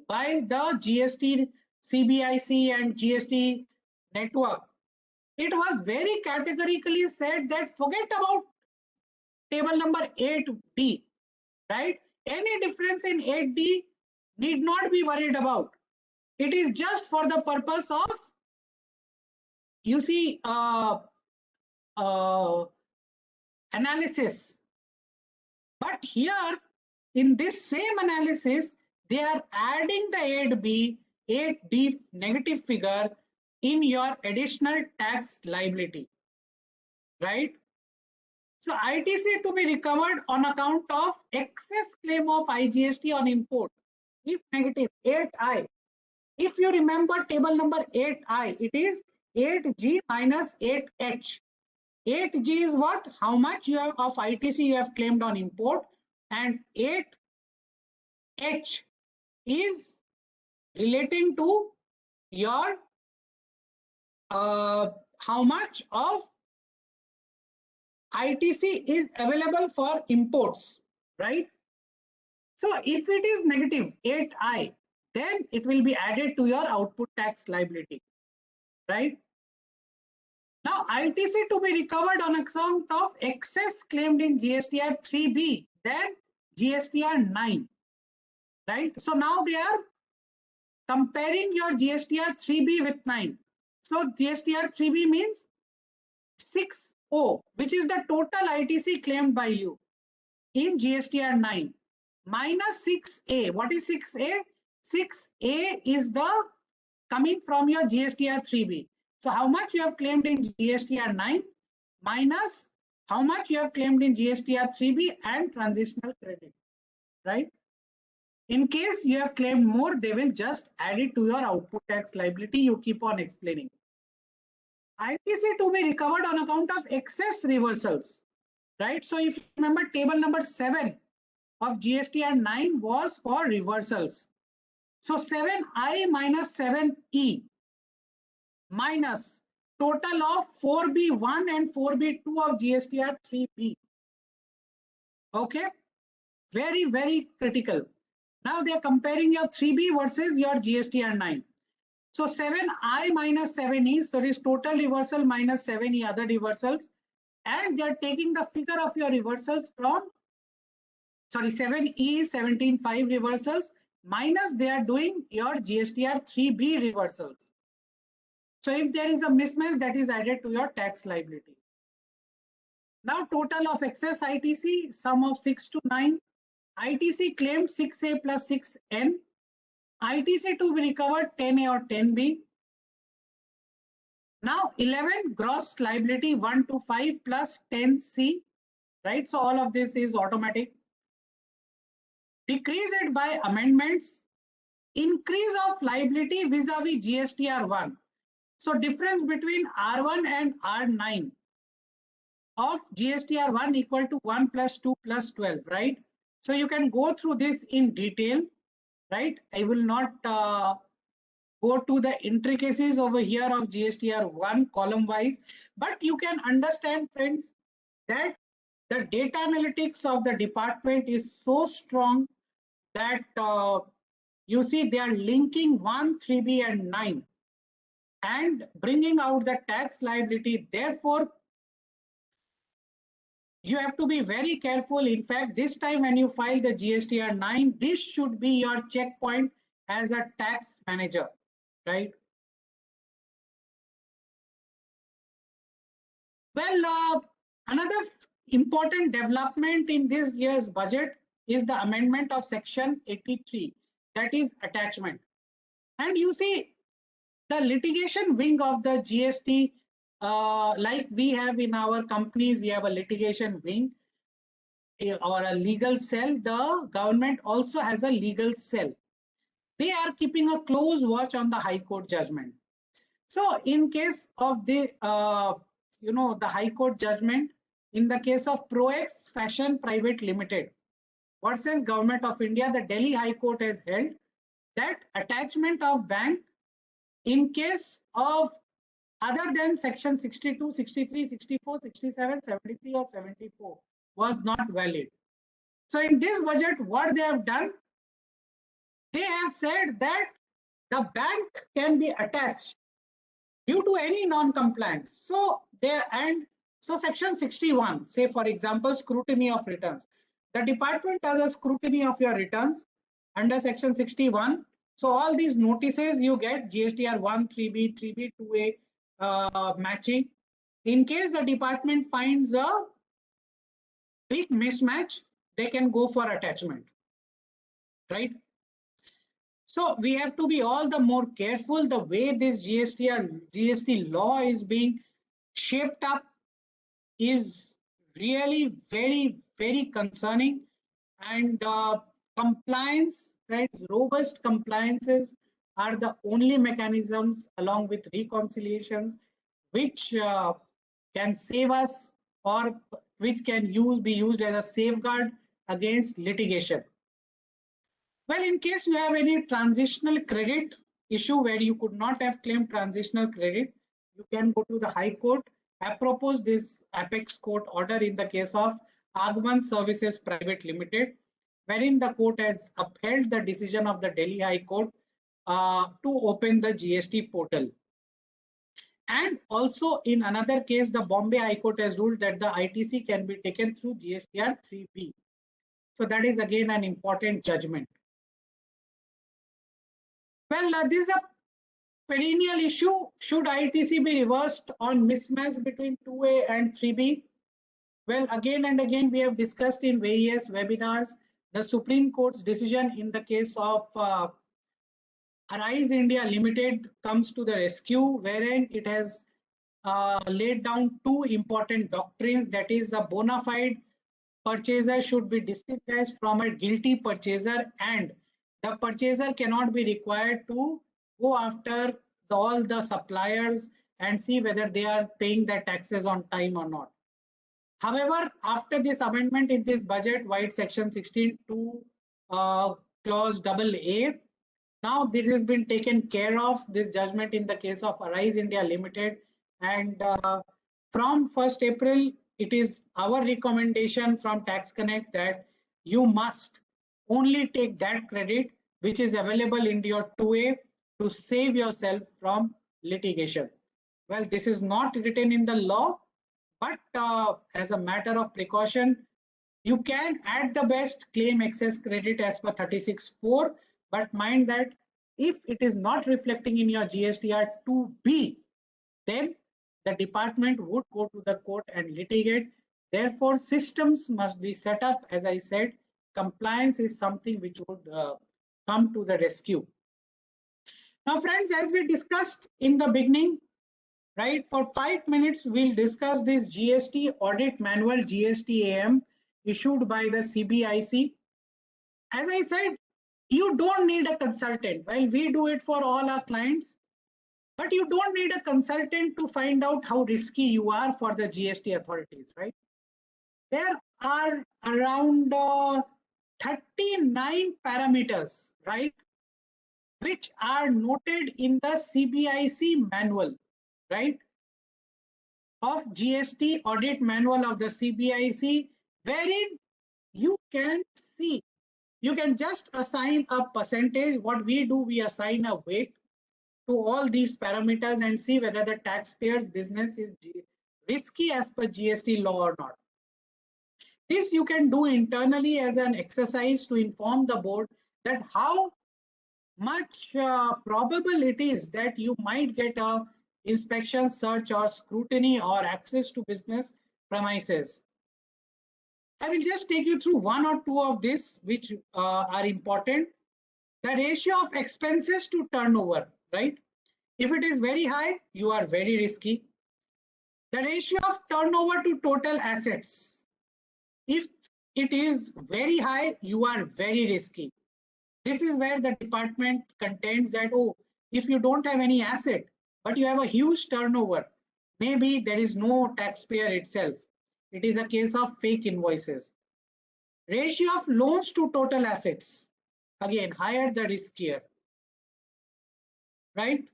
by the GST, CBIC and GST network, it was very categorically said that forget about table number 8D, right? Any difference in 8D need not be worried about. It is just for the purpose of, you see, analysis. But here, in this same analysis, they are adding the 8D negative figure in your additional tax liability, right? So ITC to be recovered on account of excess claim of IGST on import, if negative, 8I. If you remember table number 8I, it is 8G minus 8H. 8G is what? How much you have of ITC you have claimed on import, and 8H is relating to your how much of ITC is available for imports, right? So if it is negative 8I, then it will be added to your output tax liability, right? Now ITC to be recovered on account of excess claimed in GSTR 3B, then GSTR 9, right? So now they are comparing your GSTR 3B with 9. So GSTR 3B means 6O, which is the total ITC claimed by you in GSTR 9, minus 6A. What is 6A? 6A is the coming from your GSTR 3B. So how much you have claimed in GSTR 9 minus how much you have claimed in GSTR 3B and transitional credit, right? In case you have claimed more, they will just add it to your output tax liability. You keep on explaining. ITC to be recovered on account of excess reversals, right? So if you remember, table number 7 of GSTR 9 was for reversals. So 7I minus 7E minus total of 4B1 and 4B2 of GSTR 3B. Okay, very, very critical. Now they are comparing your 3B versus your GSTR 9. So 7I minus 7E, so it is total reversal minus 7E other reversals. And they are taking the figure of your reversals from, sorry, 7E 17.5 reversals minus they are doing your GSTR 3B reversals. So if there is a mismatch, that is added to your tax liability. Now total of excess ITC, sum of 6 to 9. ITC claimed 6A plus 6N. ITC to be recovered 10A or 10B. Now 11 gross liability 1 to 5 plus 10C, right? So all of this is automatic. Decrease it by amendments. Increase of liability vis-a-vis GSTR 1. So difference between R1 and R9 of GSTR 1 equal to 1 plus 2 plus 12, right? So you can go through this in detail, right? I will not go to the intricacies over here of GSTR 1 column wise, but you can understand, friends, that the data analytics of the department is so strong that you see they are linking 1, 3B and 9 and bringing out the tax liability. Therefore, you have to be very careful. In fact, this time when you file the GSTR 9, this should be your checkpoint as a tax manager, right? Well, another important development in this year's budget is the amendment of section 83, that is attachment. And you see the litigation wing of the GST, like we have in our companies, we have a litigation wing or a legal cell. The government also has a legal cell. They are keeping a close watch on the High Court judgment. So in case of the, the High Court judgment, in the case of ProX Fashion Private Limited versus Government of India, the Delhi High Court has held that attachment of bank in case of other than section 62, 63, 64, 67, 73 or 74 was not valid. So in this budget, what they have done, they have said that the bank can be attached due to any non-compliance. So section 61, say for example, scrutiny of returns. The department does a scrutiny of your returns under section 61. So all these notices you get GSTR 1, 3B, 3B, 2A matching. In case the department finds a big mismatch, they can go for attachment, right? So we have to be all the more careful the way this GST law is being shaped up is really very, very concerning. And compliance, right? Robust compliances are the only mechanisms along with reconciliations which can save us or which can be used as a safeguard against litigation. Well, in case you have any transitional credit issue where you could not have claimed transitional credit, you can go to the High Court. Apropos this Apex Court order in the case of Agman Services Private Limited, wherein the court has upheld the decision of the Delhi High Court to open the GST portal. And also in another case, the Bombay High Court has ruled that the ITC can be taken through GSTR 3B. So that is again an important judgment. Well, this is a perennial issue. Should ITC be reversed on mismatch between 2A and 3B? Well, again and again, we have discussed in various webinars the Supreme Court's decision in the case of Arise India Limited comes to the rescue, wherein it has laid down two important doctrines, that is, a bona fide purchaser should be distinguished from a guilty purchaser, and the purchaser cannot be required to go after all the suppliers and see whether they are paying their taxes on time or not. However, after this amendment in this budget, White Section 16(2) clause AA, now this has been taken care of, this judgment in the case of Arise India Limited, and from 1st April, it is our recommendation from Tax Connect that you must only take that credit which is available in your 2A to save yourself from litigation. Well, this is not written in the law, but as a matter of precaution, you can at the best claim excess credit as per 36(4), but mind that if it is not reflecting in your GSTR 2B, then the department would go to the court and litigate. Therefore, systems must be set up. As I said, compliance is something which would come to the rescue. Now, friends, as we discussed in the beginning, right, for 5 minutes, we'll discuss this GST audit manual, GST-AM, issued by the CBIC. As I said, you don't need a consultant. Well, we do it for all our clients, but you don't need a consultant to find out how risky you are for the GST authorities, right? There are around 39 parameters, right, which are noted in the CBIC manual, right, of GST audit manual of the CBIC, wherein you can see, you can just assign a percentage. What we do, we assign a weight to all these parameters and see whether the taxpayer's business is risky as per GST law or not. This you can do internally as an exercise to inform the board that how much probable it is that you might get a inspection, search or scrutiny or access to business premises. I will just take you through one or two of these which are important. The ratio of expenses to turnover, right? If it is very high, you are very risky. The ratio of turnover to total assets. If it is very high, you are very risky. This is where the department contends that, oh, if you don't have any asset, but you have a huge turnover, maybe there is no taxpayer itself. It is a case of fake invoices. Ratio of loans to total assets. Again, higher the riskier, right?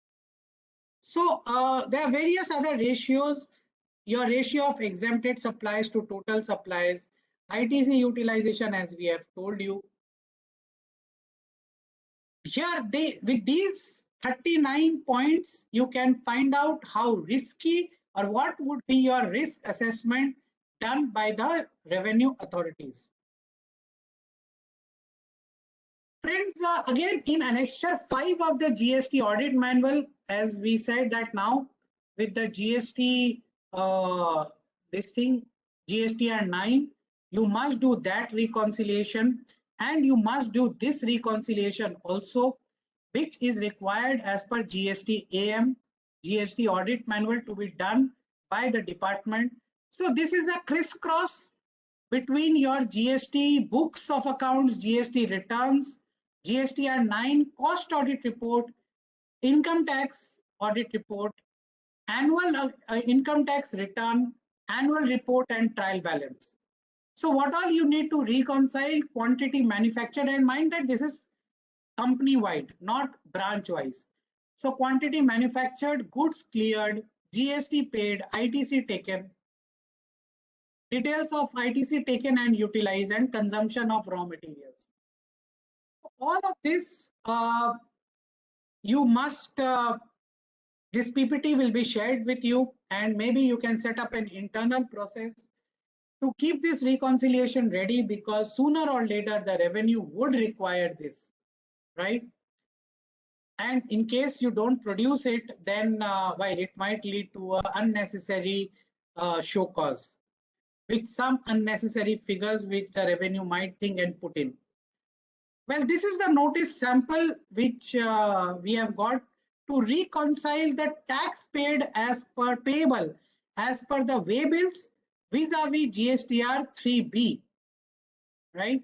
So there are various other ratios. Your ratio of exempted supplies to total supplies, ITC utilization, as we have told you. Here, with these 39 points, you can find out how risky or what would be your risk assessment done by the revenue authorities. Friends, again, in Annexure 5 of the GST audit manual, as we said that now with the GST listing, GSTR 9, you must do that reconciliation and you must do this reconciliation also, which is required as per GST-AM, GST audit manual to be done by the department. So this is a crisscross between your GST books of accounts, GST returns, GSTR 9 cost audit report, income tax audit report, annual income tax return, annual report and trial balance. So what all you need to reconcile: quantity manufactured, and mind that this is company wide, not branch wise. So quantity manufactured, goods cleared, GST paid, ITC taken, details of ITC taken and utilized, and consumption of raw materials. All of this you must, this PPT will be shared with you, and maybe you can set up an internal process to keep this reconciliation ready, because sooner or later the revenue would require this, right? And in case you don't produce it, then while it might lead to unnecessary show cause with some unnecessary figures which the revenue might think and put in. Well, this is the notice sample which we have got to reconcile the tax paid as per payable as per the way bills vis-a-vis GSTR 3B, right?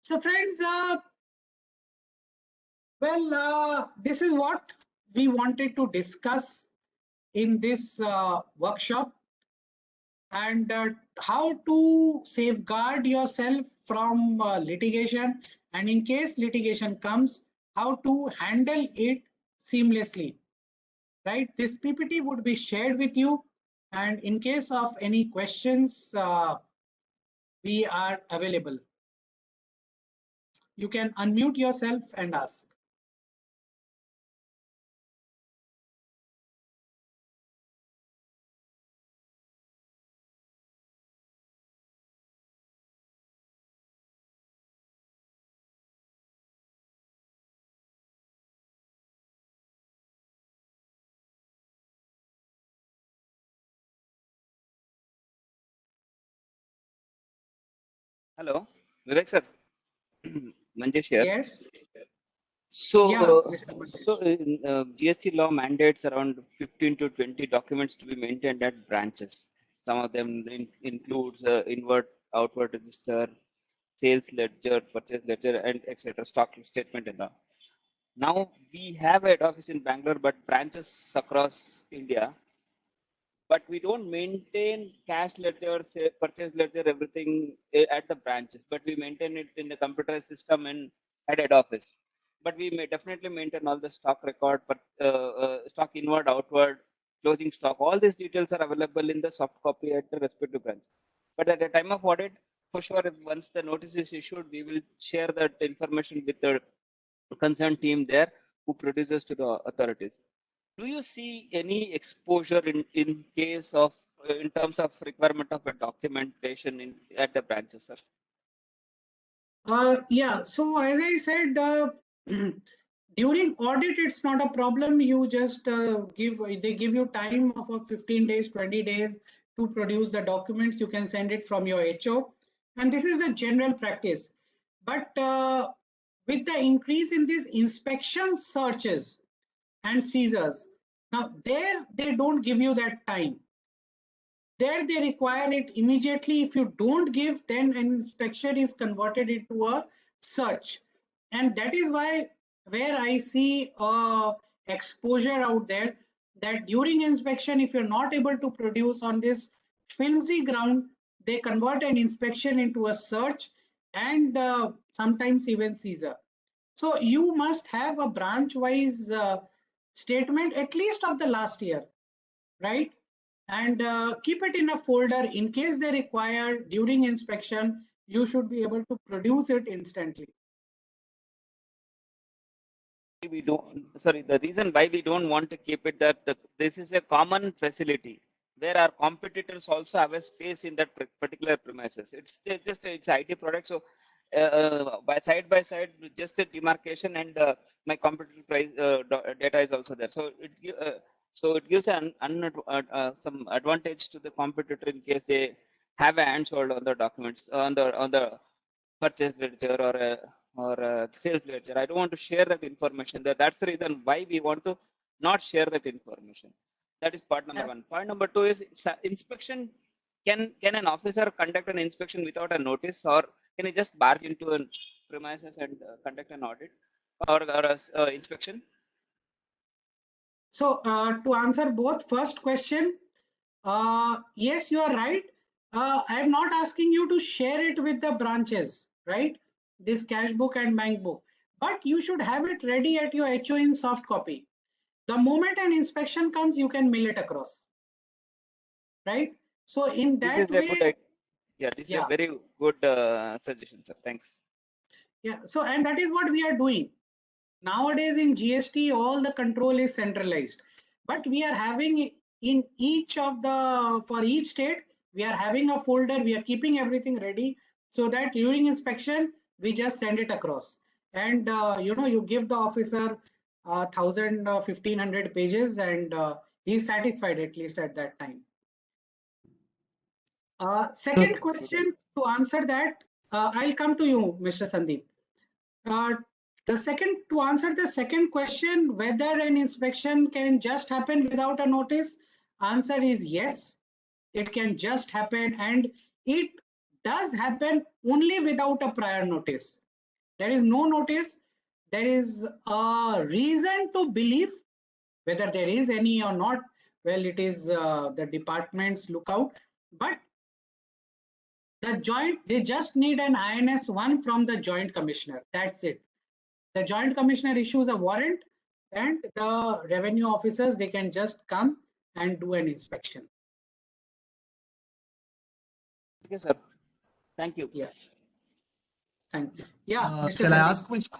So friends, this is what we wanted to discuss in this workshop, and how to safeguard yourself from litigation, and in case litigation comes, how to handle it seamlessly, right? This PPT would be shared with you, and in case of any questions, we are available. You can unmute yourself and ask. Hello, Vivek sir. Manjesh here. Yes. So, Yeah, Mr. Mangesh. GST law mandates around 15 to 20 documents to be maintained at branches. Some of them includes inward, outward register, sales ledger, purchase ledger, and etc. Stock statement and all. Now we have a head office in Bangalore, but branches across India. But we don't maintain cash ledger, say, purchase ledger, everything at the branches, but we maintain it in the computerized system and at head office. But we may definitely maintain all the stock record, but stock inward, outward, closing stock. All these details are available in the soft copy at the respective branch. But at the time of audit, for sure, if once the notice is issued, we will share that information with the concerned team there who produces to the authorities. Do you see any exposure in case of in terms of requirement of a documentation at the branches, sir? Yeah, so as I said, during audit, it's not a problem. You just they give you time of 15 days, 20 days to produce the documents. You can send it from your HO. And this is the general practice. But with the increase in these inspection searches and seizures, now there they don't give you that time. There they require it immediately. If you don't give, then an inspection is converted into a search. And that is why where I see exposure out there, that during inspection, if you're not able to produce on this flimsy ground, they convert an inspection into a search, and sometimes even seizure. So you must have a branch wise statement at least of the last year, right? And keep it in a folder in case they require during inspection. You should be able to produce it instantly. We don't, sorry, the reason why we don't want to keep it that this is a common facility where our competitors also have a space in that particular premises. It's IT product, so by side just a demarcation, and my competitor price data is also there. So it gives some advantage to the competitor in case they have a handhold on the documents on the purchase ledger or a sales ledger. I don't want to share that information. That's the reason why we want to not share that information. That is part number one. Point number two is inspection. Can an officer conduct an inspection without a notice, or can he just barge into a premises and conduct an audit or a inspection? So to answer both, first question, yes, you are right. I am not asking you to share it with the branches, right? This cash book and bank book, but you should have it ready at your HO in soft copy. The moment an inspection comes, you can mail it across, right? So in This that is a way, good. Yeah, this is a yeah, very good suggestion, sir. Thanks. yeah. So and that is what we are doing. Nowadays in GST, all the control is centralized, but we are having in each of the, for each state, we are having a folder, we are keeping everything ready so that during inspection, we just send it across. And you give the officer 1,000, 1,500 pages, and he's satisfied at least at that time. Second question to answer that, I'll come to you, Mr. Sandeep. To answer the second question, whether an inspection can just happen without a notice, answer is yes, it can just happen, and it does happen only without a prior notice. There is no notice. There is a reason to believe, whether there is any or not. Well, it is the department's lookout, but they just need an INS-1 from the Joint Commissioner. That's it. The Joint Commissioner issues a warrant, and the revenue officers, they can just come and do an inspection. Okay, sir. Thank you. Yeah. Thank you. Yeah. Mr. Shall I Sandeep. ask question?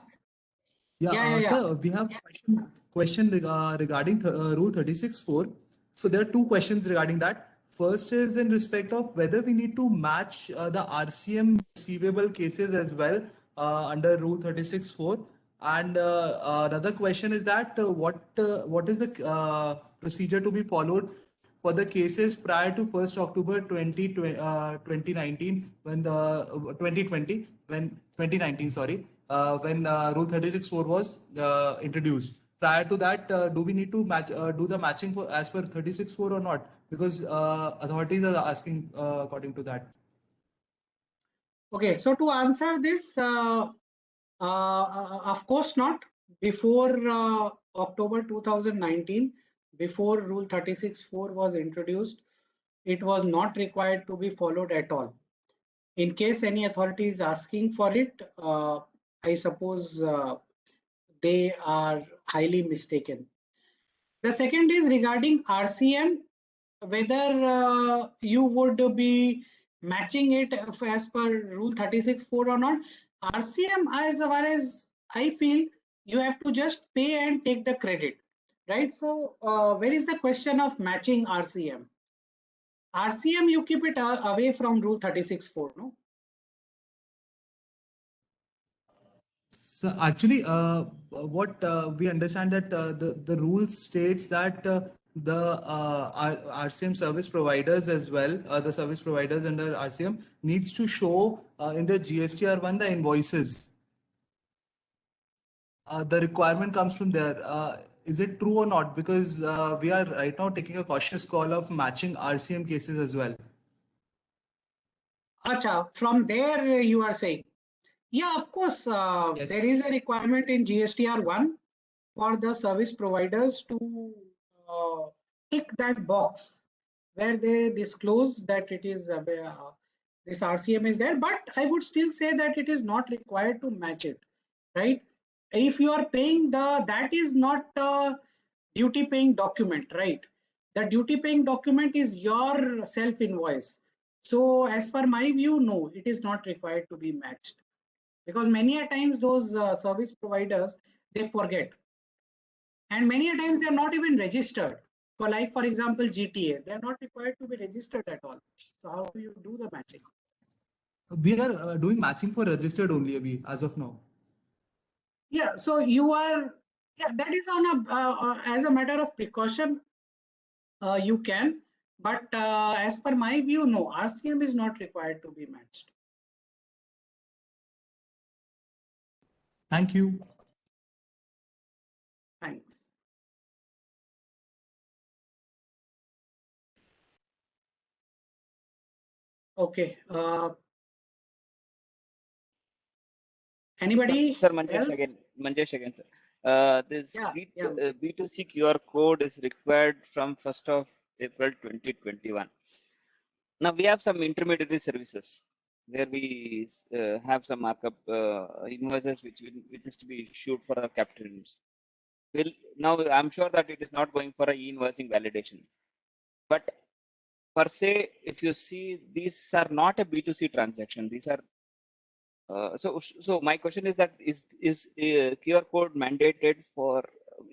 Yeah. Sir, we have question regarding Rule 36(4). So there are two questions regarding that. First is in respect of whether we need to match the RCM receivable cases as well under Rule 36(4). And another question is that what is the procedure to be followed for the cases prior to 1st October 2019 when the 2020 when 2019 sorry when Rule 36(4) was introduced. Prior to that, do we need to do the matching for as per 36(4) or not? Because authorities are asking according to that. Okay, so to answer this, of course not. Before October 2019, before Rule 36(4) was introduced, it was not required to be followed at all. In case any authority is asking for it, I suppose they are highly mistaken. The second is regarding RCM, whether you would be matching it as per Rule 36(4) or not. RCM, as far as I feel, you have to just pay and take the credit, right? So where is the question of matching RCM? RCM, you keep it away from Rule 36(4), no? So actually, what we understand that the rule states that the RCM service providers as well, the service providers under RCM needs to show in the GSTR1 the invoices. The requirement comes from there. Is it true or not? Because we are right now taking a cautious call of matching RCM cases as well. Acha, from there you are saying. Yeah, of course, Yes. there is a requirement in GSTR1 for the service providers to tick that box where they disclose that it is this RCM is there, but I would still say that it is not required to match it, right? If you are paying that is not a duty paying document, right? The duty paying document is your self invoice. So as per my view, no, it is not required to be matched, because many a times those service providers, they forget, and many a times they are not even registered. For example, GTA, they are not required to be registered at all. So how do you do the matching? We are doing matching for registered only, Abhi, as of now. Yeah, so you are, yeah, that is on a as a matter of precaution, you can, but as per my view, no, RCM is not required to be matched. Thank you. Thanks. Okay. Anybody Sir, Manjesh else? again. Manjesh again, sir. This Yeah, B2C QR code is required from 1st of April 2021. Now we have some intermediary services where we have some markup invoices which is to be issued for our captains. Now I'm sure that it is not going for a e-invoicing validation, but per se, if you see, these are not a B2C transaction. These are so my question is that is QR code mandated for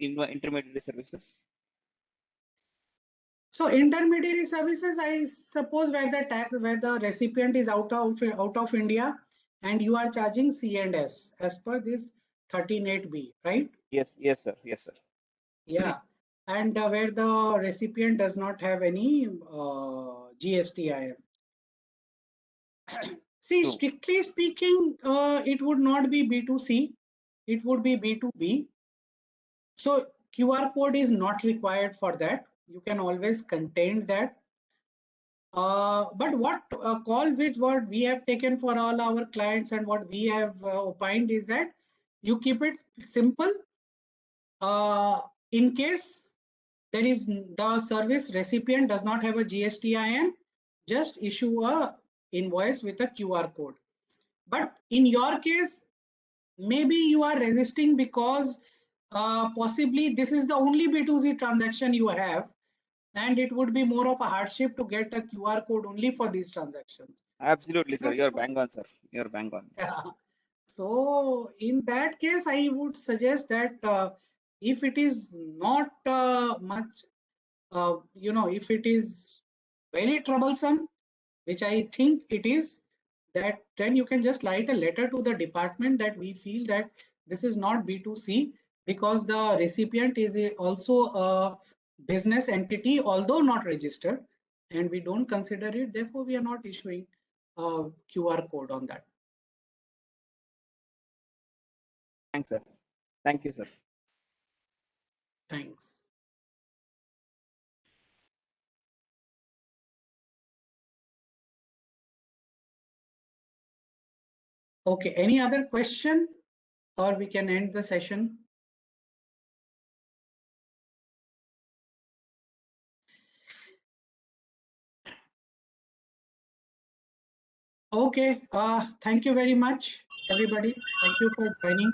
intermediary services? So intermediary services, I suppose, where the recipient is out of India, and you are charging C&S as per this 13(8)(b), right? Yes, sir. Yes, sir. Yeah, and where the recipient does not have any GSTIN. See, True. strictly speaking, it would not be B2C, it would be B2B. So QR code is not required for that. You can always contain that. But what call with what we have taken for all our clients and what we have opined is that you keep it simple. In case there is the service recipient does not have a GSTIN, just issue a invoice with a QR code. But in your case, maybe you are resisting because possibly this is the only B2C transaction you have, and it would be more of a hardship to get a QR code only for these transactions. Absolutely, sir. You're So, bang on, sir. You're bang on. so in that case, I would suggest that if it is not much, if it is very troublesome, which I think it is, that then you can just write a letter to the department that we feel that this is not B2C because the recipient is also a business entity, although not registered, and we don't consider it. Therefore, we are not issuing a QR code on that. Thanks, sir. Thank you, sir. Thanks. Okay, any other question, or we can end the session? Okay, thank you very much, everybody. Thank you for joining.